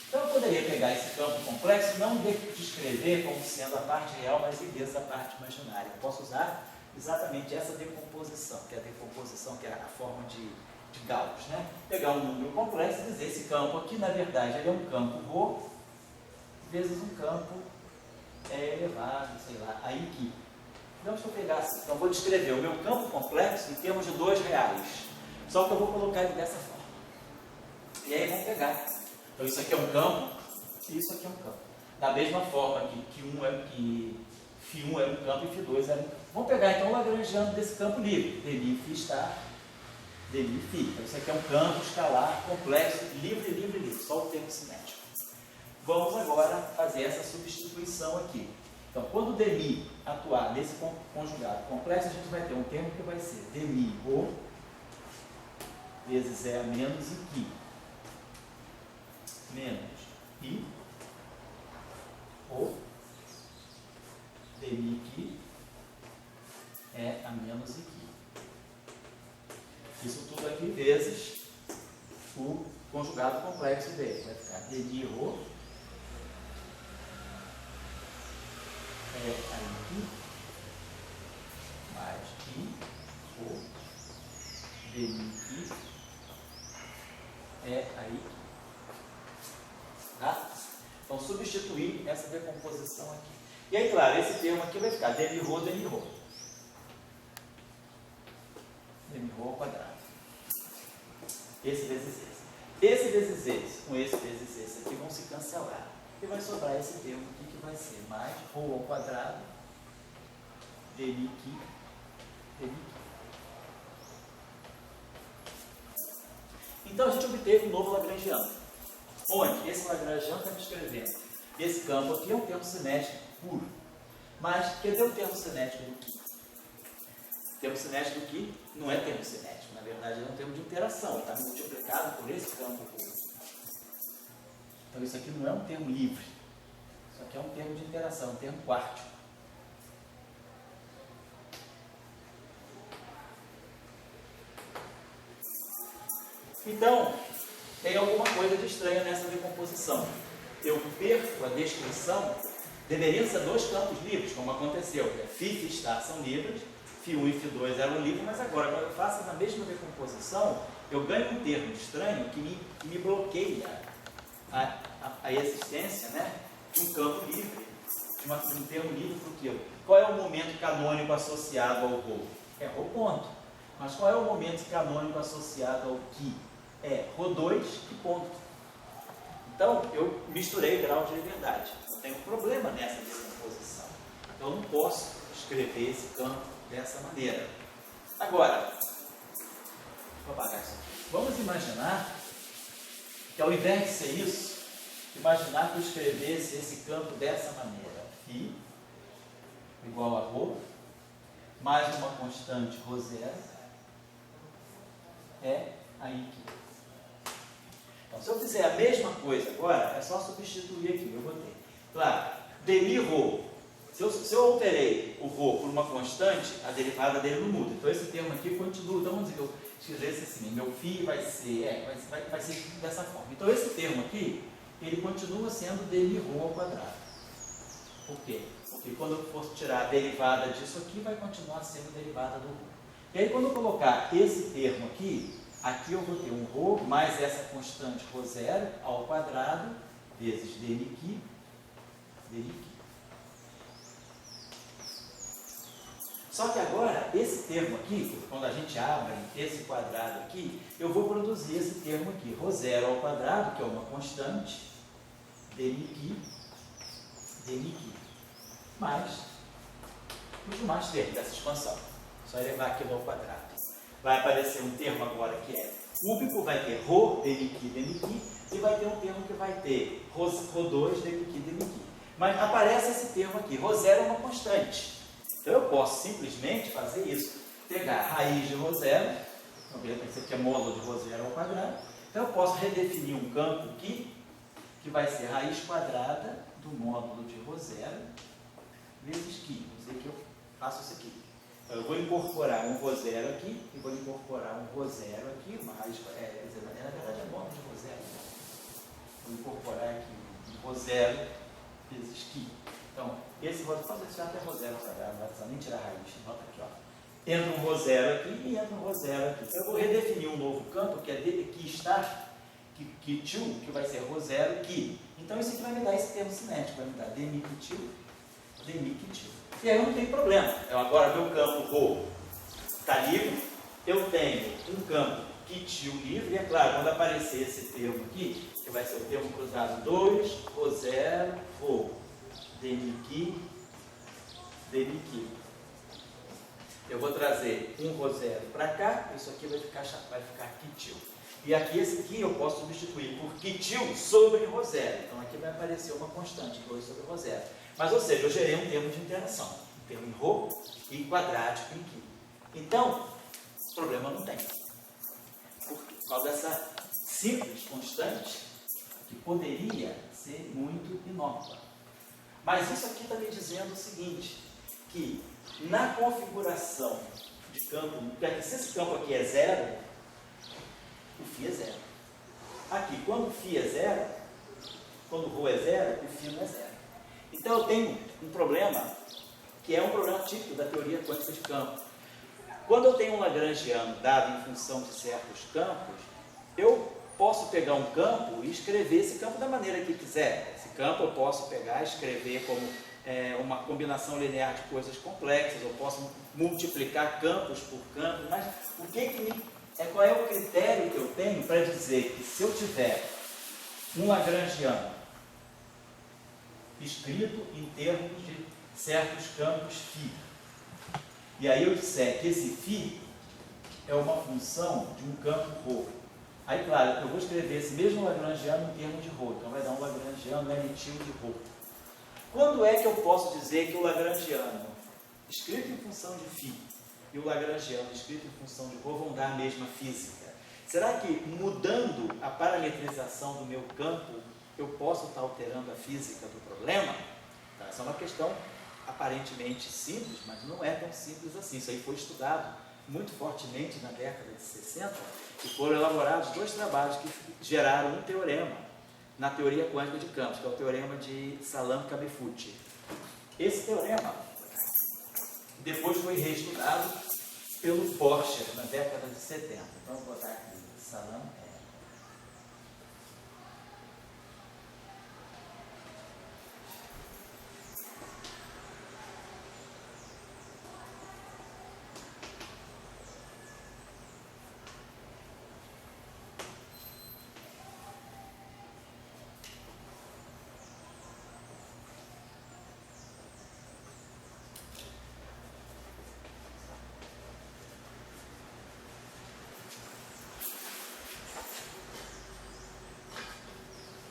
Então eu poderia pegar esse campo complexo e não descrever como sendo a parte real, mas em vez da parte imaginária. Eu posso usar exatamente essa decomposição, que é a forma de Gauss, né? Pegar um número complexo e dizer esse campo aqui, na verdade, ele é um campo ρ vezes um campo elevado, sei lá, a aqui. Então, deixa eu pegar assim. Então, eu vou descrever o meu campo complexo em termos de 2 reais. Só que eu vou colocar ele dessa forma. E aí, vamos pegar. Então, isso aqui é um campo e isso aqui é um campo. Da mesma forma que φ1 era um campo e φ2 era um campo. Vamos pegar, então, o lagrangiano desse campo livre. dmi φ dmi φ. Então, isso aqui é um campo escalar complexo, livre, só o termo cinético. Vamos agora fazer essa substituição aqui. Então, quando o dmi atuar nesse conjugado complexo, a gente vai ter um termo que vai ser dmi ρ vezes E a menos aqui, menos I ou dmi aqui é a menos aqui. Isso tudo aqui vezes o conjugado complexo dele. Vai ficar dmi ρ é aqui mais I ou dmi aqui é aí. Tá? Então, substituir essa decomposição aqui. E aí, claro, esse termo aqui vai ficar dmi ρ, dmi ρ. Dmi ρ ao quadrado. Esse vezes esse. Esse vezes esse, com esse vezes esse aqui vão se cancelar. E vai sobrar esse termo aqui que vai ser mais ρ ao quadrado dmi aqui, dmi aqui. Então, a gente obteve um novo lagrangiano. Onde esse lagrangiano está me escrevendo. Esse campo aqui é um termo cinético puro. Mas, cadê o termo cinético do que? O termo cinético do que não é termo cinético. Na verdade, é um termo de interação. Está multiplicado por esse campo puro. Então, isso aqui não é um termo livre. Isso aqui é um termo de interação, um termo quártico. Então, tem alguma coisa de estranho nessa decomposição. Eu perco a descrição, deveriam ser 2 campos livres, como aconteceu. Φ e φ' são livres, φ1 e φ2 eram livres, mas agora, quando eu faço essa mesma decomposição, eu ganho um termo estranho que me bloqueia a existência, né, de um campo livre, de um termo livre para o quê? Qual é o momento canônico associado ao ρ? É ρ ponto. Mas qual é o momento canônico associado ao que? É ρ2 e ponto. Então, eu misturei graus de liberdade. Eu tenho um problema nessa decomposição. Então, eu não posso escrever esse campo dessa maneira. Agora, vou apagar isso aqui. Vamos imaginar que, ao invés de ser isso, imaginar que eu escrevesse esse campo dessa maneira. Φ igual a ρ, mais uma constante ρ0, é aí aqui. Então, se eu fizer a mesma coisa agora, é só substituir aqui. Eu vou ter, claro, dmi ρ. Se eu alterei o ρ por uma constante, a derivada dele não muda. Então, esse termo aqui continua. Então, vamos dizer que eu escrevesse assim, meu φ vai ser dessa forma. Então, esse termo aqui, ele continua sendo dmi ρ ao quadrado. Por quê? Porque quando eu for tirar a derivada disso aqui, vai continuar sendo derivada do ρ. E aí, quando eu colocar esse termo aqui, aqui eu vou ter um ρ mais essa constante ρ0 ao quadrado vezes dmi aqui, dmi aqui. Só que agora, esse termo aqui, quando a gente abre esse quadrado aqui, eu vou produzir esse termo aqui, ρ0 ao quadrado, que é uma constante, dmi aqui, dNq. Mais os demais termos dessa expansão. Só elevar aquilo ao quadrado. Vai aparecer um termo agora que é cúbico, vai ter ρ dNq dNq, e vai ter um termo que vai ter ρ2 dNq dNq. Mas aparece esse termo aqui, ρ0 é uma constante. Então eu posso simplesmente fazer isso, pegar a raiz de ρ0, esse aqui é módulo de ρ0 ao quadrado, então eu posso redefinir um campo aqui, que vai ser raiz quadrada do módulo de ρ0 vezes π. Vou dizer que eu faço isso aqui. Então eu vou incorporar um ρ0 aqui, e vou incorporar um ρ0 aqui, uma raiz, na verdade é módulo de ρ0. Vou incorporar aqui um ρ0 vezes π. Então, esse ρ0, fazer isso até ρ0 quadrado, não vai precisar nem tirar a raiz. Nota aqui, ó. Entra um ρ0 aqui e entra um ρ0 aqui. Então eu vou redefinir um novo campo, que é que está, que vai ser ρ0 aqui. Então isso aqui vai me dar esse termo cinético, vai me dar dNq, dNq. E aí eu não tenho problema. Agora meu campo ρ está livre, eu tenho um campo QT livre, e é claro, quando aparecer esse termo aqui, que vai ser o termo cruzado 2, ρ0, ρ, dNq, dNq. Eu vou trazer um ρ0 para cá, isso aqui vai ficar QT. E aqui, esse aqui eu posso substituir por QT sobre ρ0. Então aqui vai aparecer uma constante, 2 sobre ρ0. Mas, ou seja, eu gerei um termo de interação, um termo em ρ e quadrático em Q. Então, problema não tem. Por causa dessa simples constante, que poderia ser muito inócua. Mas isso aqui está me dizendo o seguinte, que na configuração de campo, se esse campo aqui é zero, o φ é zero. Aqui, quando o φ é zero, quando o ρ é zero, o φ não é zero. Então eu tenho um problema, que é um problema típico da teoria quântica de campo. Quando eu tenho um lagrangiano dado em função de certos campos, eu posso pegar um campo e escrever esse campo da maneira que quiser. Esse campo eu posso pegar e escrever como uma combinação linear de coisas complexas, eu posso multiplicar campos por campos, mas qual é o critério que eu tenho para dizer que se eu tiver um lagrangiano escrito em termos de certos campos φ, e aí eu disser que esse φ é uma função de um campo ρ, aí claro, eu vou escrever esse mesmo lagrangiano em termos de ρ, então vai dar um lagrangiano L-til de ρ. Quando é que eu posso dizer que o lagrangiano escrito em função de φ e o lagrangiano escrito em função de ρ vão dar a mesma física? Será que mudando a parametrização do meu campo, eu posso estar alterando a física do problema? Então, essa é uma questão aparentemente simples, mas não é tão simples assim. Isso aí foi estudado muito fortemente na década de 60 e foram elaborados 2 trabalhos que geraram um teorema na teoria quântica de campos, que é o teorema de Salam-Kabefucci. Esse teorema depois foi reestudado pelo Porcher na década de 70. Então, vou botar aqui, Salam.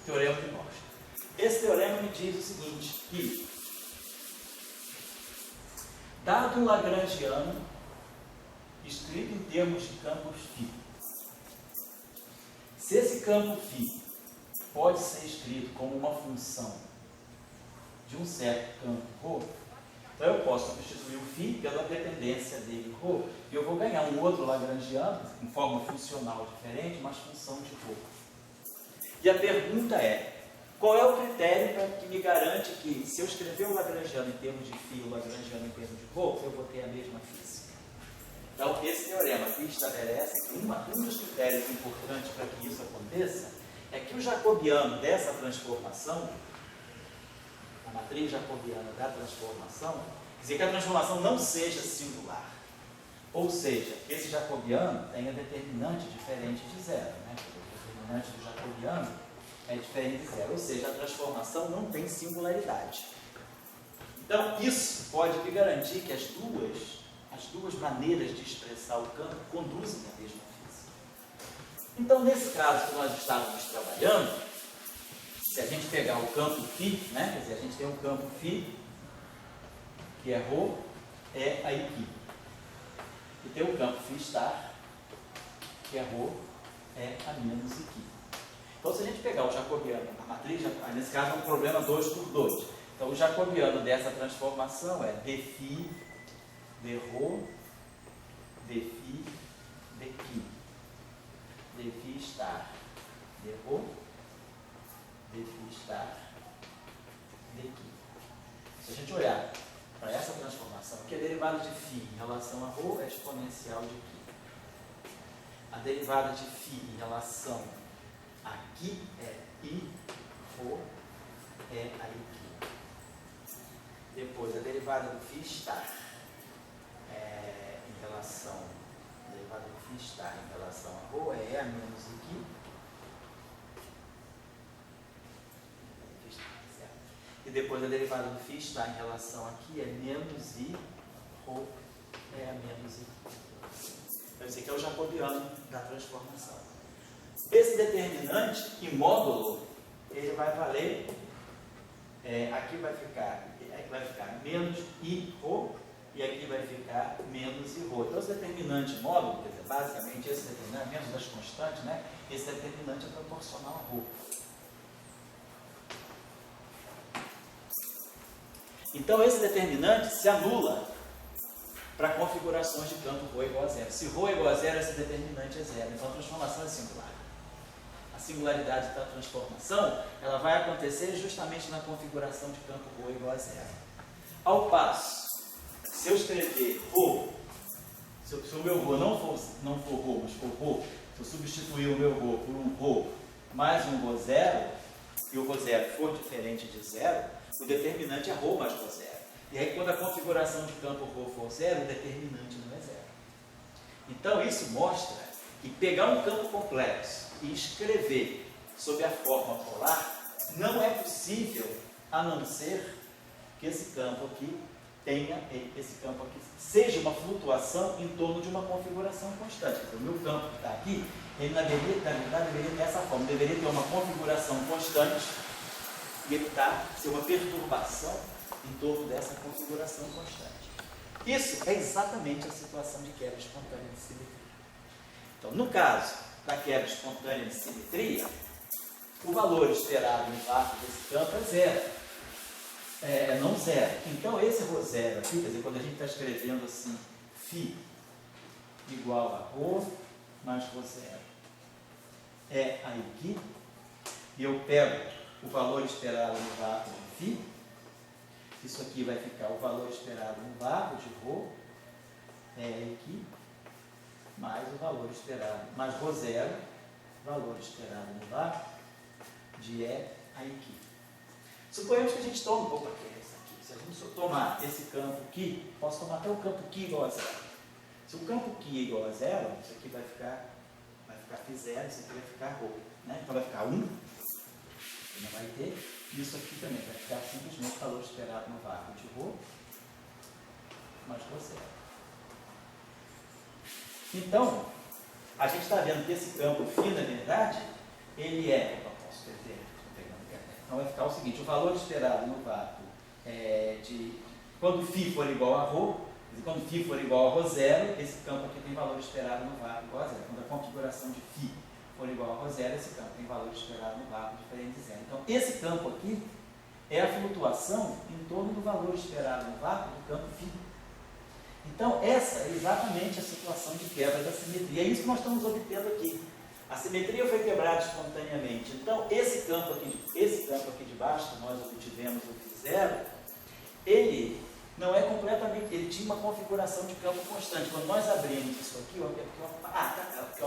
Teorema de Porcher. Esse teorema me diz o seguinte, que dado um lagrangiano escrito em termos de campos φ, se esse campo φ pode ser escrito como uma função de um certo campo ρ, então eu posso substituir o φ pela dependência dele ρ, e eu vou ganhar um outro lagrangiano em forma funcional diferente, mas função de ρ. E a pergunta é, qual é o critério que me garante que, se eu escrever o lagrangiano em termos de φ e o lagrangiano em termos de ρ, eu vou ter a mesma física? Então, esse teorema aqui estabelece que um dos critérios importantes para que isso aconteça é que o jacobiano dessa transformação, a matriz jacobiana da transformação, quer dizer que a transformação não seja singular. Ou seja, esse jacobiano tenha determinante diferente de zero, né? O determinante do jacobiano é diferente de zero, ou seja, a transformação não tem singularidade. Então, isso pode me garantir que as duas maneiras de expressar o campo conduzem à mesma física. Então, nesse caso que nós estávamos trabalhando, se a gente pegar o campo φ, né? Quer dizer, a gente tem um campo φ, que é ρ, é a aqui. E tem o campo φ', que é ρ, é a menos aqui. Então, se a gente pegar o jacobiano, a matriz, nesse caso é um problema 2 por 2. Então, o jacobiano dessa transformação é dφ, dρ, dφ, dqui. dφ', dρ, dφ', dqui. Se a gente olhar para essa transformação, que a derivada de φ em relação a ρ é exponencial de qi. A derivada de φ em relação a qi é i, ρ, é a iqi. Depois, a derivada do φ' em relação a ρ é e a menos iqi. E depois a derivada do φ' em relação aqui é menos i, ρ é a menos i. Então, esse aqui é o jacobiano da transformação. Esse determinante, em módulo, ele vai valer, aqui vai ficar menos i, ρ, e aqui vai ficar menos i, ρ. Então, esse determinante módulo, quer dizer, basicamente esse determinante, menos das constantes, né? Esse determinante é proporcional a ρ. Então, esse determinante se anula para configurações de campo ρ igual a zero. Se ρ é igual a zero, esse determinante é zero. Então, a transformação é singular. A singularidade da transformação, ela vai acontecer justamente na configuração de campo ρ igual a zero. Ao passo, se eu escrever ρ, se o meu ρ não for ρ, mas for ρ, se eu substituir o meu ρ por um ρ mais um ρ zero, e o ρ zero for diferente de zero, o determinante é ρ mais ρ zero. E aí, quando a configuração de campo ρ for zero, o determinante não é zero. Então, isso mostra que pegar um campo complexo e escrever sob a forma polar não é possível, a não ser que esse campo aqui seja uma flutuação em torno de uma configuração constante. O meu campo que está aqui, ele na verdade deveria ter essa forma, deveria ter uma configuração constante e ele ser uma perturbação em torno dessa configuração constante. Isso é exatamente a situação de quebra espontânea de simetria. Então, no caso da quebra espontânea de simetria, o valor esperado no vácuo desse campo é zero. Não zero. Então, esse ρ zero aqui, quer dizer, quando a gente está escrevendo assim, φ igual a ρ mais ρ zero, é aí aqui, e eu pego o valor esperado no vácuo de φ, isso aqui vai ficar o valor esperado no vácuo de ρ, é aqui, mais o valor esperado, mais ρ zero, valor esperado no vácuo de E aqui. Suponhamos que a gente tome um pouco aqui. Se a gente tomar esse campo aqui, posso tomar até o campo aqui igual a zero. Se o campo aqui é igual a zero, isso aqui vai ficar φ0, isso aqui vai ficar ρ. Né? Então vai ficar 1, não vai ter, isso aqui também vai ficar simplesmente o valor esperado no vácuo de ρ mais ρ zero. Então, a gente está vendo que esse campo φ, na verdade, ele é, eu posso escrever, então vai ficar o seguinte, o valor esperado no vácuo quando φ for igual a ρ, quando φ for igual a ρ zero, esse campo aqui tem valor esperado no vácuo igual a zero. Quando a configuração de φ for igual a ρ zero, esse campo tem valor esperado no vácuo diferente de zero. Então, esse campo aqui é a flutuação em torno do valor esperado no vácuo do campo φ. Então, essa é exatamente a situação de quebra da simetria. É isso que nós estamos obtendo aqui. A simetria foi quebrada espontaneamente. Então, esse campo aqui de baixo, que nós obtivemos o φ0, ele não é completamente, ele tinha uma configuração de campo constante. Quando nós abrimos isso aqui, eu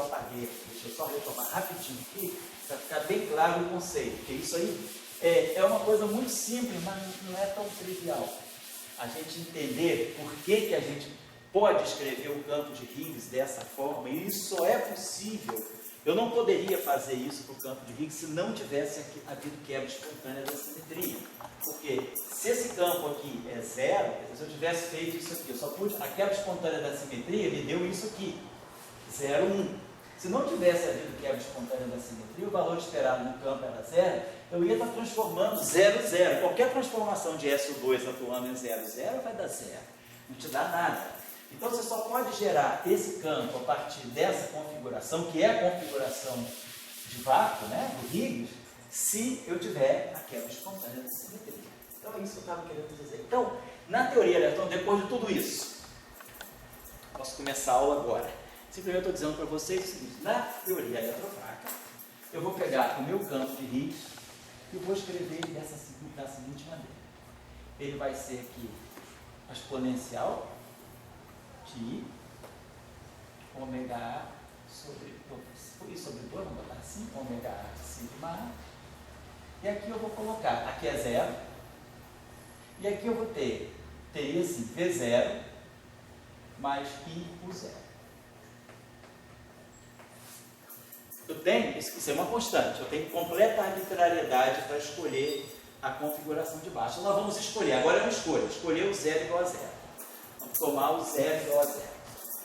apaguei aqui, deixa eu só retomar rapidinho aqui, para ficar bem claro o conceito, porque isso aí é uma coisa muito simples, mas não é tão trivial. A gente entender por que a gente pode escrever o campo de Higgs dessa forma, e isso só é possível Eu não poderia fazer isso para o campo de Higgs se não tivesse havido quebra espontânea da simetria. Porque se esse campo aqui é zero, se eu tivesse feito isso aqui, eu só pude, a quebra espontânea da simetria me deu isso aqui, 0, 1. Se não tivesse havido quebra espontânea da simetria, o valor esperado no campo era 0, eu ia estar transformando 0, 0. Qualquer transformação de SO2 atuando em 0, 0 vai dar 0. Não te dá nada. Então você só pode gerar esse campo a partir dessa configuração, que é a configuração de vácuo, né, do Higgs, se eu tiver a quebra espontânea da simetria. Então é isso que eu estava querendo dizer. Então, na teoria eletrônica, depois de tudo isso, posso começar a aula agora. Simplesmente eu estou dizendo para vocês o seguinte: na teoria eletrofráca, eu vou pegar o meu campo de Higgs e eu vou escrever ele da seguinte maneira. Ele vai ser aqui a exponencial de ômega A sobre 2, vamos botar assim, ômega A sigma A. E aqui eu vou colocar, aqui é 0, e aqui eu vou teria assim, V0 mais I por 0. Eu tenho, isso é uma constante, eu tenho completa arbitrariedade para escolher a configuração de baixo. Nós vamos escolher, agora é uma escolha, escolher o 0 igual a 0. Vamos tomar o 0 igual a 0.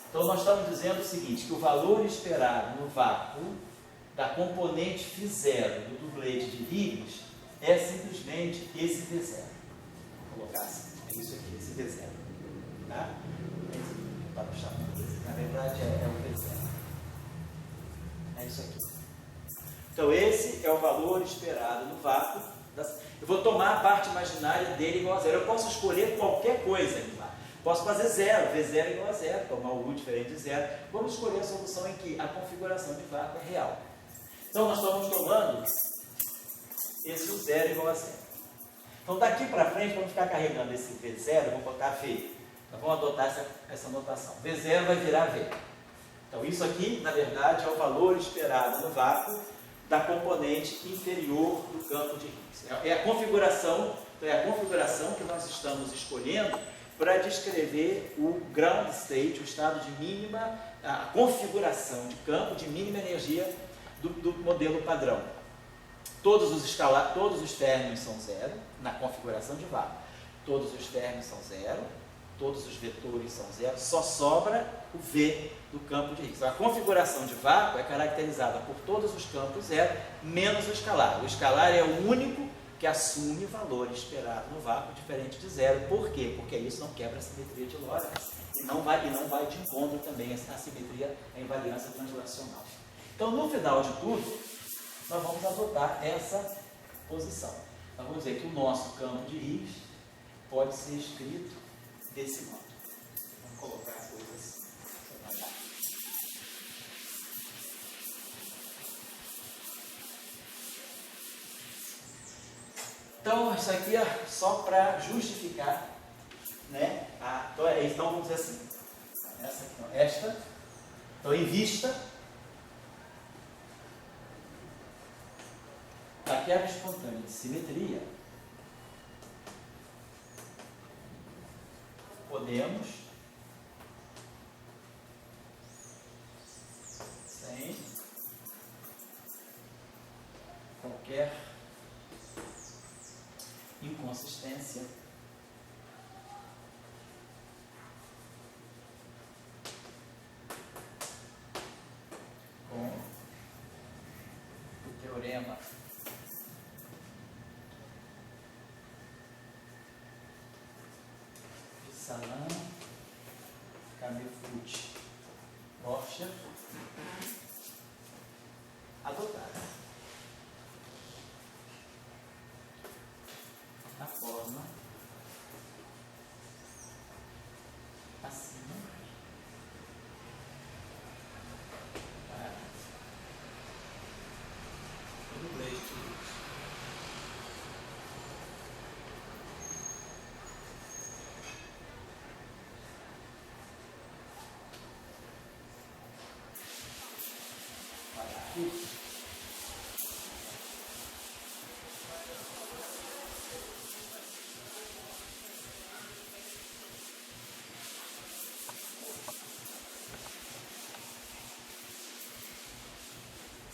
Então nós estamos dizendo o seguinte, que o valor esperado no vácuo da componente φ0 do dublete de Higgs é simplesmente esse V0. Vou colocar assim, é isso aqui, esse V0. Tá? Para puxar, na verdade é o V0. É isso aqui. Então esse é o valor esperado no vácuo. Eu vou tomar a parte imaginária dele igual a 0. Eu posso escolher qualquer coisa aqui lá. Posso fazer 0, V0 igual a 0, tomar o U diferente de 0. Vamos escolher a solução em que a configuração de vácuo é real. Então nós estamos tomando esse U 0 igual a 0. Então daqui para frente, vamos ficar carregando esse V0, vou botar V. Então vamos adotar essa notação. V0 vai virar V. Então isso aqui, na verdade, é o valor esperado no vácuo da componente inferior do campo de Higgs. É a configuração que nós estamos escolhendo para descrever o ground state, o estado de mínima, a configuração de campo de mínima energia do modelo padrão. Todos os términos são 0 na configuração de vácuo. Todos os términos são 0, todos os vetores são 0, só sobra o V do campo de Higgs. Então, a configuração de vácuo é caracterizada por todos os campos 0, menos o escalar. O escalar é o único que assume valor esperado no vácuo diferente de 0. Por quê? Porque isso não quebra a simetria de Lorentz e não vai de encontro também a simetria, a invariância translacional. Então, no final de tudo, nós vamos adotar essa posição. Nós vamos dizer que o nosso campo de Higgs pode ser escrito desse modo. Vamos colocar as coisas assim. Então, isso aqui é só para justificar, né? Então, vamos dizer assim. Esta, então, em vista da quebra espontânea de simetria, podemos, sem qualquer inconsistência, com o teorema de Salam, Camefut, Borcher, adotar a forma acima para o dublete de Higgs. Aqui.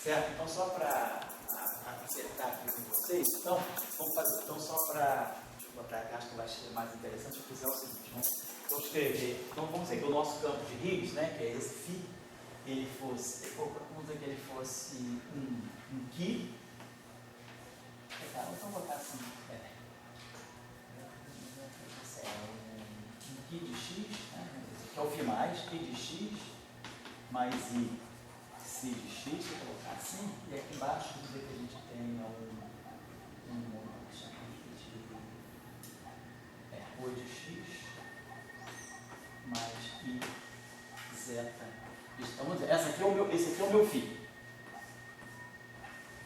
Certo? Então, só para acertar aqui com vocês, então, vamos fazer, então só para, deixa eu botar aqui, acho que vai ser mais interessante se eu fizer o seguinte, vamos escrever, então vamos dizer que o nosso campo de Higgs, né, que é esse φ, ele fosse, vamos dizer que ele fosse um Ki, vamos botar assim, um Ki de X, né, que é o φ mais, Ki de X, mais I Psi de X, se eu colocar assim, e aqui embaixo vamos dizer que a gente tenha Rho de X mais I zeta. Então, vamos dizer, esse aqui é o meu φ.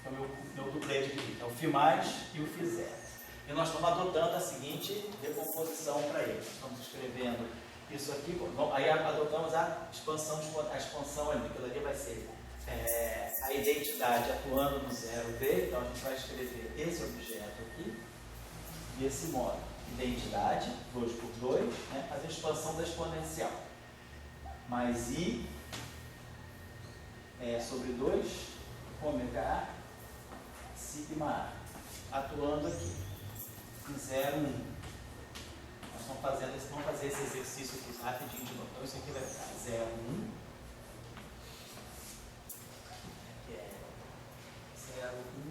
É o meu duplex de φ. É o φ mais e o φ zeta. E nós estamos adotando a seguinte decomposição para ele. Estamos escrevendo isso aqui, aí adotamos a expansão ali, aquilo ali vai ser a identidade atuando no 0V, então a gente vai escrever esse objeto aqui, desse modo, identidade, 2 por 2, né, fazer a expansão da exponencial, mais I sobre 2, ômega A, sigma A, atuando aqui, em 0, 1. Nós vamos fazer esse exercício aqui rapidinho de novo, então isso aqui vai ficar 0, 1,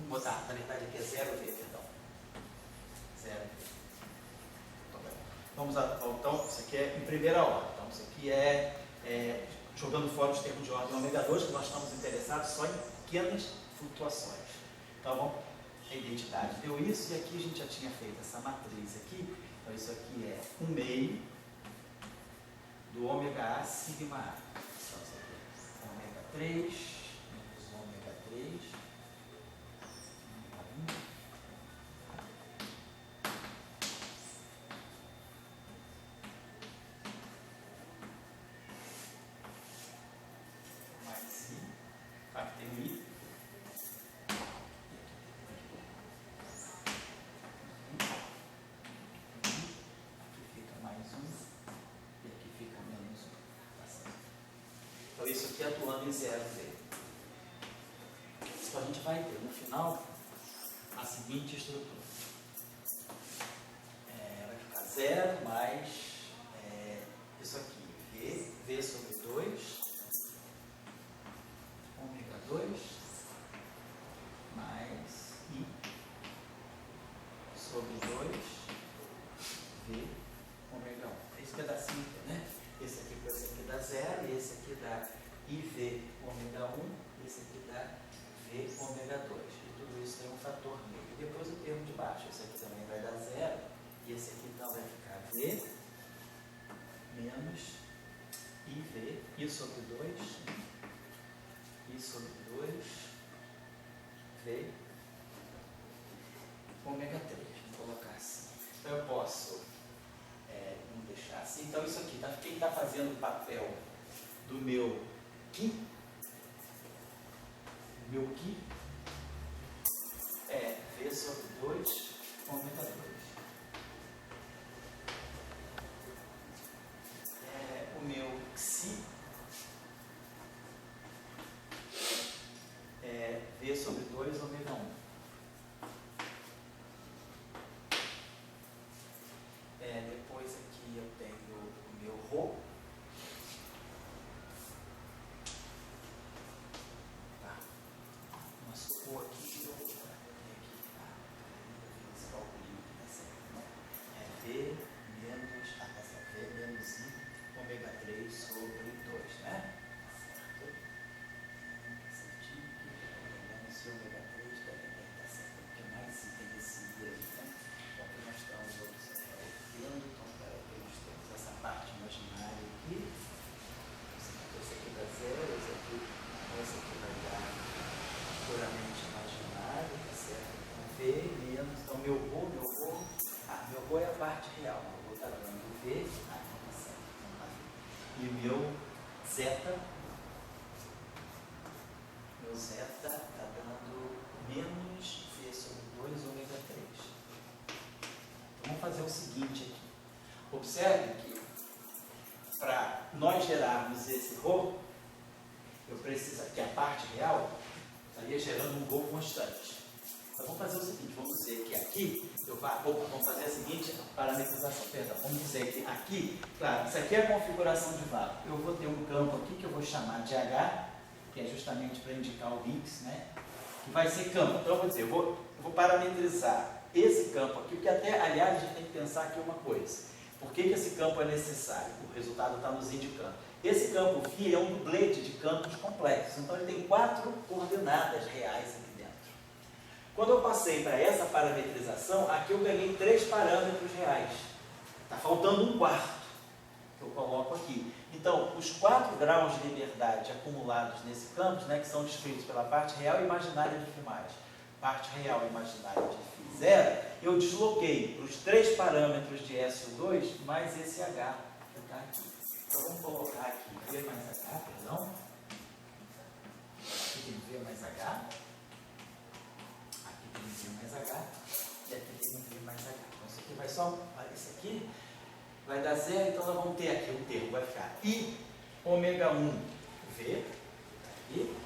botar, na verdade aqui é 0V, perdão. 0V. Vamos lá, então, isso aqui é em primeira ordem. Então, isso aqui jogando fora os termos de ordem ômega 2, que nós estamos interessados só em pequenas flutuações. Então, vamos, a identidade deu isso, e aqui a gente já tinha feito essa matriz aqui. Então, isso aqui é 1/2 do ômega A sigma A. Então, isso aqui é ômega 3 menos ômega 3. Então, isso aqui atuando em 0V. Então, a gente vai ter no final a seguinte estrutura. Vai ficar 0 mais isso aqui, V sobre 2, ômega 2, mais I sobre 2, V, ômega 1. Esse pedacinho aqui, né? Esse aqui dá 0, e esse aqui dá IV ômega 1, esse aqui dá V ômega 2. E tudo isso tem um fator meio. E depois o termo de baixo, esse aqui também vai dar 0, e esse aqui então vai ficar V menos IV, I sobre 2, I sobre 2, V ômega 3. Vou colocar assim. Então eu posso vamos deixar assim. Então isso aqui, quem está fazendo o papel do meu Ki, é V sobre 2, ômega 2. O meu Xi é V sobre 2, ômega 1. Depois aqui eu tenho o meu Rho. Tá. Nosso Rho aqui, eu vou aqui, tá? Esse calculinho aqui tá certo, né? V menos, V menos I, ômega 3 sobre 2, né? Certo? Certinho aqui, menos I, ômega 3, também tá certo, porque mais I tem esse I aí, né? Então, aqui nós estamos observando. Então, nós temos essa parte imaginária aqui. Esse aqui dá 0, esse aqui vai dar puramente imaginário, tá certo? Então, V menos, então meu Rho é a parte real, meu Rho está dando V, tá certo, então tá. E meu zeta está dando menos V sobre 2 ômega 3. Vamos fazer o seguinte aqui. Observe que para nós gerarmos esse Rho, eu preciso aqui a parte real, estaria gerando um gol constante. Então vamos fazer o seguinte, vamos dizer que aqui, vamos fazer a seguinte parametrização, perdão, vamos dizer que aqui, claro, isso aqui é a configuração de vácuo. Eu vou ter um campo aqui que eu vou chamar de H, que é justamente para indicar o mix, né? Que vai ser campo. Então eu vou dizer, eu vou parametrizar esse campo aqui, porque até, aliás, a gente tem que pensar aqui uma coisa. Por que esse campo é necessário? O resultado está nos indicando. Esse campo φ é um dublete de campos complexos, então ele tem 4 coordenadas reais aqui dentro. Quando eu passei para essa parametrização, aqui eu ganhei 3 parâmetros reais. Está faltando um quarto, que eu coloco aqui. Então, os 4 graus de liberdade acumulados nesse campo, né, que são descritos pela parte real e imaginária de φ+, parte real e imaginária de φ0, eu desloquei para os 3 parâmetros de SO2 mais esse H que está aqui. Então, vamos colocar aqui V mais H, perdão. Aqui tem V mais H. Aqui tem V mais H. E aqui tem V mais H. Então, isso aqui vai só, isso aqui vai dar 0, então nós vamos ter aqui o termo, vai ficar I ômega 1 V, aqui,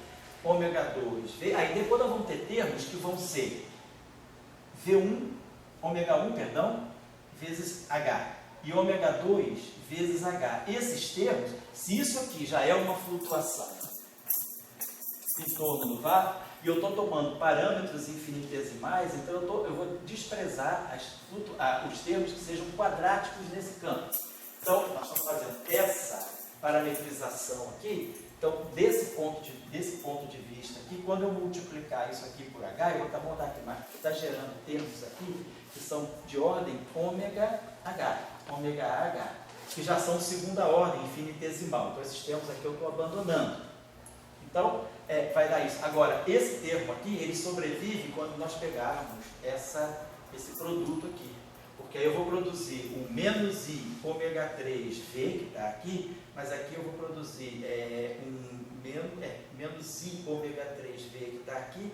ômega 2 V. Aí depois nós vamos ter termos que vão ser V1, ômega 1, perdão, vezes H. E ômega 2 vezes H. Esses termos, se isso aqui já é uma flutuação em torno do vácuo, e eu estou tomando parâmetros infinitesimais, então eu vou desprezar os termos que sejam quadráticos nesse campo. Então, nós estamos fazendo essa parametrização aqui. Então, desse ponto de vista aqui, quando eu multiplicar isso aqui por H, eu vou botar aqui, mas está gerando termos aqui que são de ordem ômega H, ômega H, que já são segunda ordem, infinitesimal. Então, esses termos aqui eu estou abandonando. Então, vai dar isso. Agora, esse termo aqui, ele sobrevive quando nós pegarmos esse produto aqui. Porque aí eu vou produzir um menos I ômega 3V, que está aqui, mas aqui eu vou produzir menos I ômega 3V, que está aqui.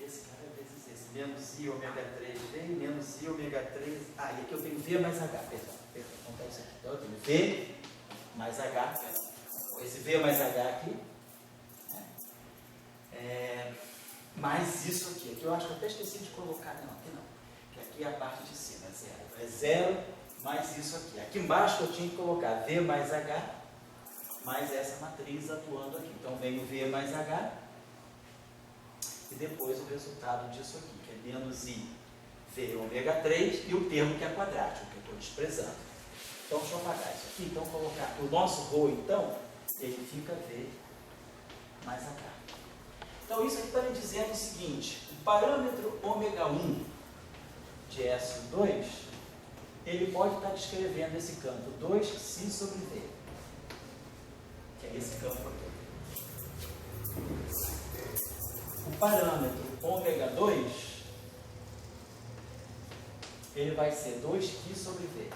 Esse cara é vezes esse. Menos I ômega 3V, menos I ômega 3... e aqui eu tenho V mais H, perdão. Então tá isso aqui. Então eu tenho V mais H, esse V mais H aqui, mais isso aqui. Aqui eu acho que eu até esqueci de colocar, não, aqui não, que aqui é a parte de cima, é 0 mais isso aqui. Aqui embaixo eu tinha que colocar V mais H, mais essa matriz atuando aqui. Então vem o V mais H, e depois o resultado disso aqui, que é menos I V ômega 3, e o termo que é quadrático, que eu estou desprezando. Então, deixa eu apagar isso aqui. Então, colocar o nosso ρ, então, ele fica V mais H. Então, isso aqui está me dizendo o seguinte: o parâmetro ômega 1 de SO2, ele pode estar descrevendo esse campo 2π sobre V, que é esse campo aqui. O parâmetro ômega 2, ele vai ser 2π sobre V.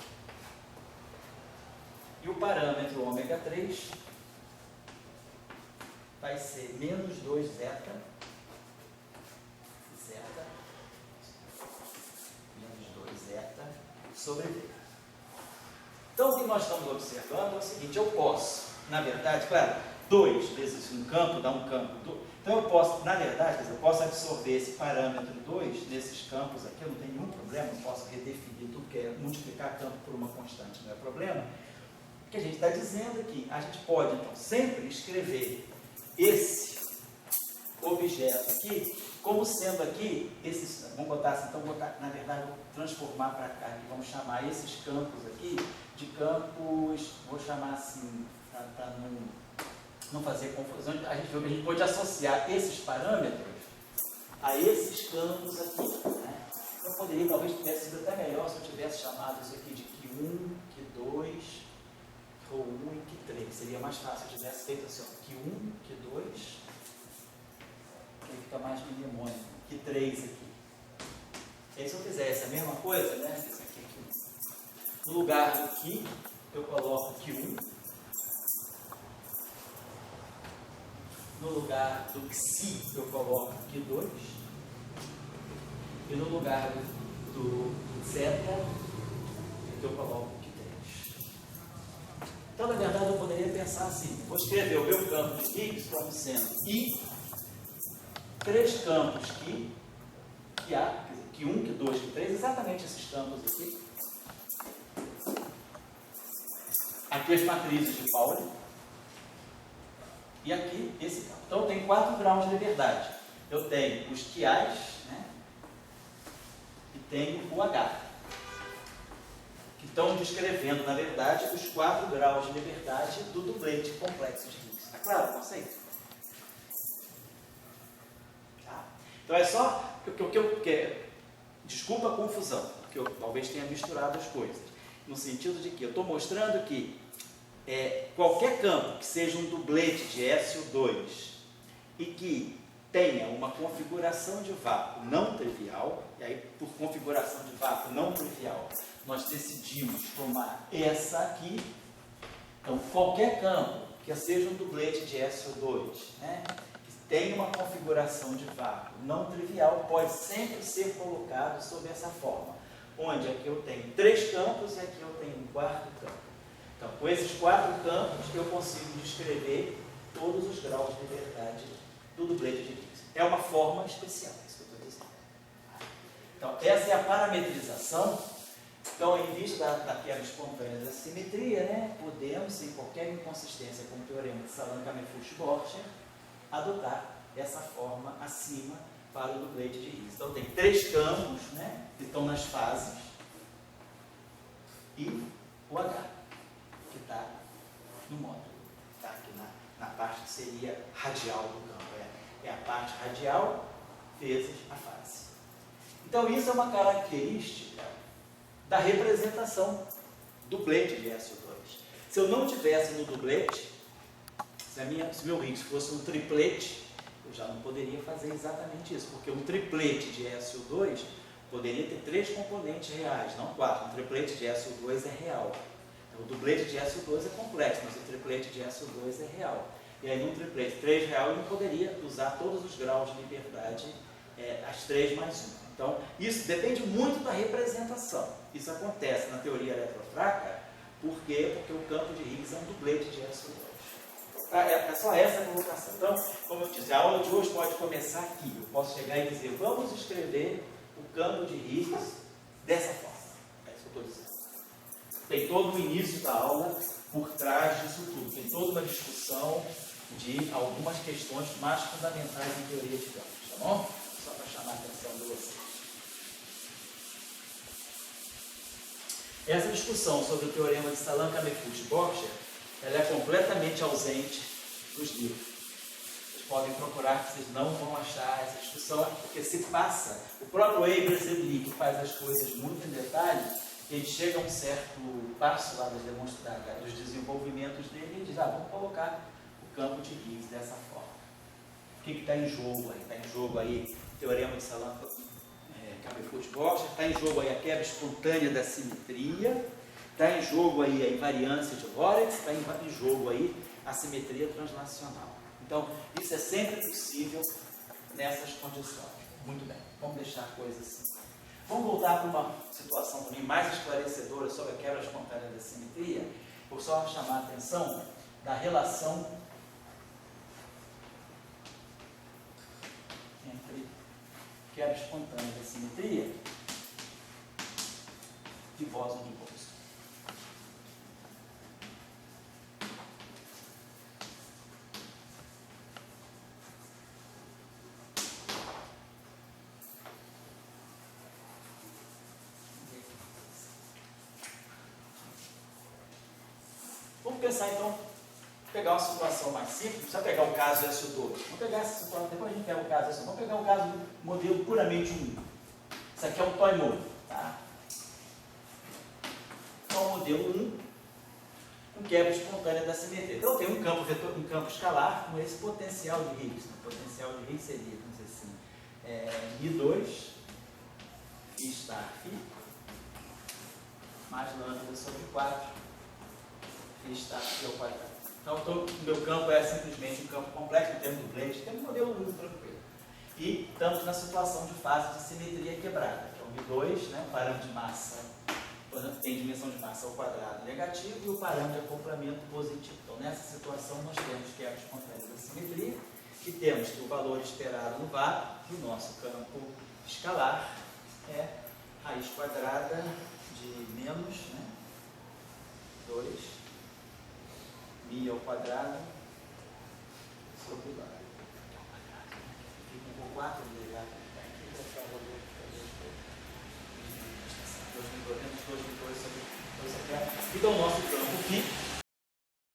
E o parâmetro ômega 3 vai ser menos 2 zeta, menos 2 zeta sobre V. Então, o que nós estamos observando é o seguinte: eu posso, na verdade, claro, 2 vezes um campo dá um campo. Então, eu posso, na verdade, eu posso absorver esse parâmetro 2 nesses campos aqui, eu não tenho nenhum problema, eu posso redefinir tudo, que é multiplicar campo por uma constante, não é problema. O que a gente está dizendo aqui, a gente pode, então, sempre escrever esse objeto aqui como sendo aqui, vamos botar assim, então, na verdade, vou transformar para cá, aqui, vamos chamar esses campos aqui de campos, vou chamar assim, para não fazer confusão, a gente pode associar esses parâmetros a esses campos aqui, né? Eu poderia, talvez, tivesse sido até melhor se eu tivesse chamado isso aqui de Q1, Q2, Ρ1 e Q3. Seria mais fácil se eu tivesse feito assim, Q1, Q2, que fica mais mnemônico, Q3 aqui. E aí, se eu fizesse a mesma coisa, né? Isso aqui, Q1. No lugar do Q, eu coloco Q1. No lugar do Xi, eu coloco Q2. E no lugar do zeta, eu coloco Q3. Então, na verdade, eu poderia pensar assim, vou escrever o meu campo de Higgs como sendo I, 3 campos que A, quer dizer, que 1, que 2, que 3, exatamente esses campos aqui. Aqui as matrizes de Pauli. E aqui esse campo. Então eu tenho 4 graus de liberdade. Eu tenho os quiais, né? E tenho o H. Que estão descrevendo, na verdade, os 4 graus de liberdade do dublete complexo de Higgs. Está claro o conceito? Tá? Então é só o que eu quero. Desculpa a confusão, porque eu talvez tenha misturado as coisas. No sentido de que eu estou mostrando que qualquer campo que seja um dublete de SO2 e que tenha uma configuração de vácuo não trivial, e aí por configuração de vácuo não trivial nós decidimos tomar essa aqui. Então qualquer campo que seja um dublete de SO2, né, que tenha uma configuração de vácuo não trivial, pode sempre ser colocado sob essa forma, onde aqui eu tenho 3 campos e aqui eu tenho um 4º campo. Então, com esses 4 campos, eu consigo descrever todos os graus de liberdade do dublete de Higgs. É uma forma especial, é isso que eu estou dizendo. Então, essa é a parametrização. Então, em vista da quebra espontânea da simetria, né, podemos, sem qualquer inconsistência com o teorema de Salanka-Mefouche-Borcher, adotar essa forma acima para o dublete de Higgs. Então, tem 3 campos, né, que estão nas fases e o H, que está no módulo, está aqui na parte que seria radial do campo. É a parte radial vezes a fase. Então, isso é uma característica da representação dublete de SO2. Se eu não tivesse no dublete, se meu Higgs fosse um triplete, eu já não poderia fazer exatamente isso, porque um triplete de SO2 poderia ter 3 componentes reais, não 4. Um triplete de SO2 é real. O dublete de SO2 é complexo, mas o triplete de SO2 é real. E aí, num triplete 3 real, eu não poderia usar todos os graus de liberdade, as 3 mais 1. Então, isso depende muito da representação. Isso acontece na teoria eletrofraca, por quê? Porque o campo de Higgs é um dublete de SO2. É só essa a colocação. Então, como eu disse, a aula de hoje pode começar aqui. Eu posso chegar e dizer, vamos escrever o campo de Higgs dessa forma. É isso que eu estou dizendo. Tem todo o início da aula por trás disso tudo. Tem toda uma discussão de algumas questões mais fundamentais em teoria de campos, tá bom? Só para chamar a atenção de vocês. Essa discussão sobre o teorema de Salanka-Mefouche-Borcher, ela é completamente ausente dos livros. Vocês podem procurar, que vocês não vão achar essa discussão, porque se passa, o próprio Abraham-Lee, que faz as coisas muito em detalhe, ele chega a um certo passo lá dos desenvolvimentos dele e diz, vamos colocar o campo de Higgs dessa forma. O que está em jogo aí? Está em jogo aí o teorema de Salanka-Mefouche-Borcher, está em jogo aí a quebra espontânea da simetria, está em jogo aí a invariância de Lorentz, está em jogo aí a simetria translacional. Então, isso é sempre possível nessas condições. Muito bem, vamos deixar a coisa assim. Vamos voltar para uma situação também mais esclarecedora sobre a quebra espontânea da simetria. Vou só chamar a atenção da relação entre quebra espontânea da simetria e bóson de Bose. Vamos pensar então, pegar uma situação mais simples, não precisa pegar o caso SO2. Vamos pegar essa situação, depois a gente pega o caso SO2. Vamos pegar o caso do modelo puramente único. Isso aqui é um toy model, tá? Então, o modelo 1, com quebra espontânea da simetria. Então, eu tenho um campo escalar com esse potencial de Higgs. O potencial de Higgs seria, vamos dizer assim, I2, I star φ, mais lambda sobre 4. Está aqui ao quadrado. Então, o meu campo é simplesmente um campo complexo, em termos de dublete, tem um modelo muito tranquilo. E estamos na situação de fase de simetria quebrada, que é o Mi2, né, parâmetro de massa portanto, tem dimensão de massa ao quadrado negativo e o parâmetro de acoplamento positivo. Então, nessa situação, nós temos que equos contrários da simetria e temos que o valor esperado no VAR do nosso campo escalar é raiz quadrada de menos 2 mi ao quadrado sobre o VAR. Fica com 4 ligado aqui, vai ficar o valor de 2.200, 2.200 sobre 2 aqui. Então, o nosso campo aqui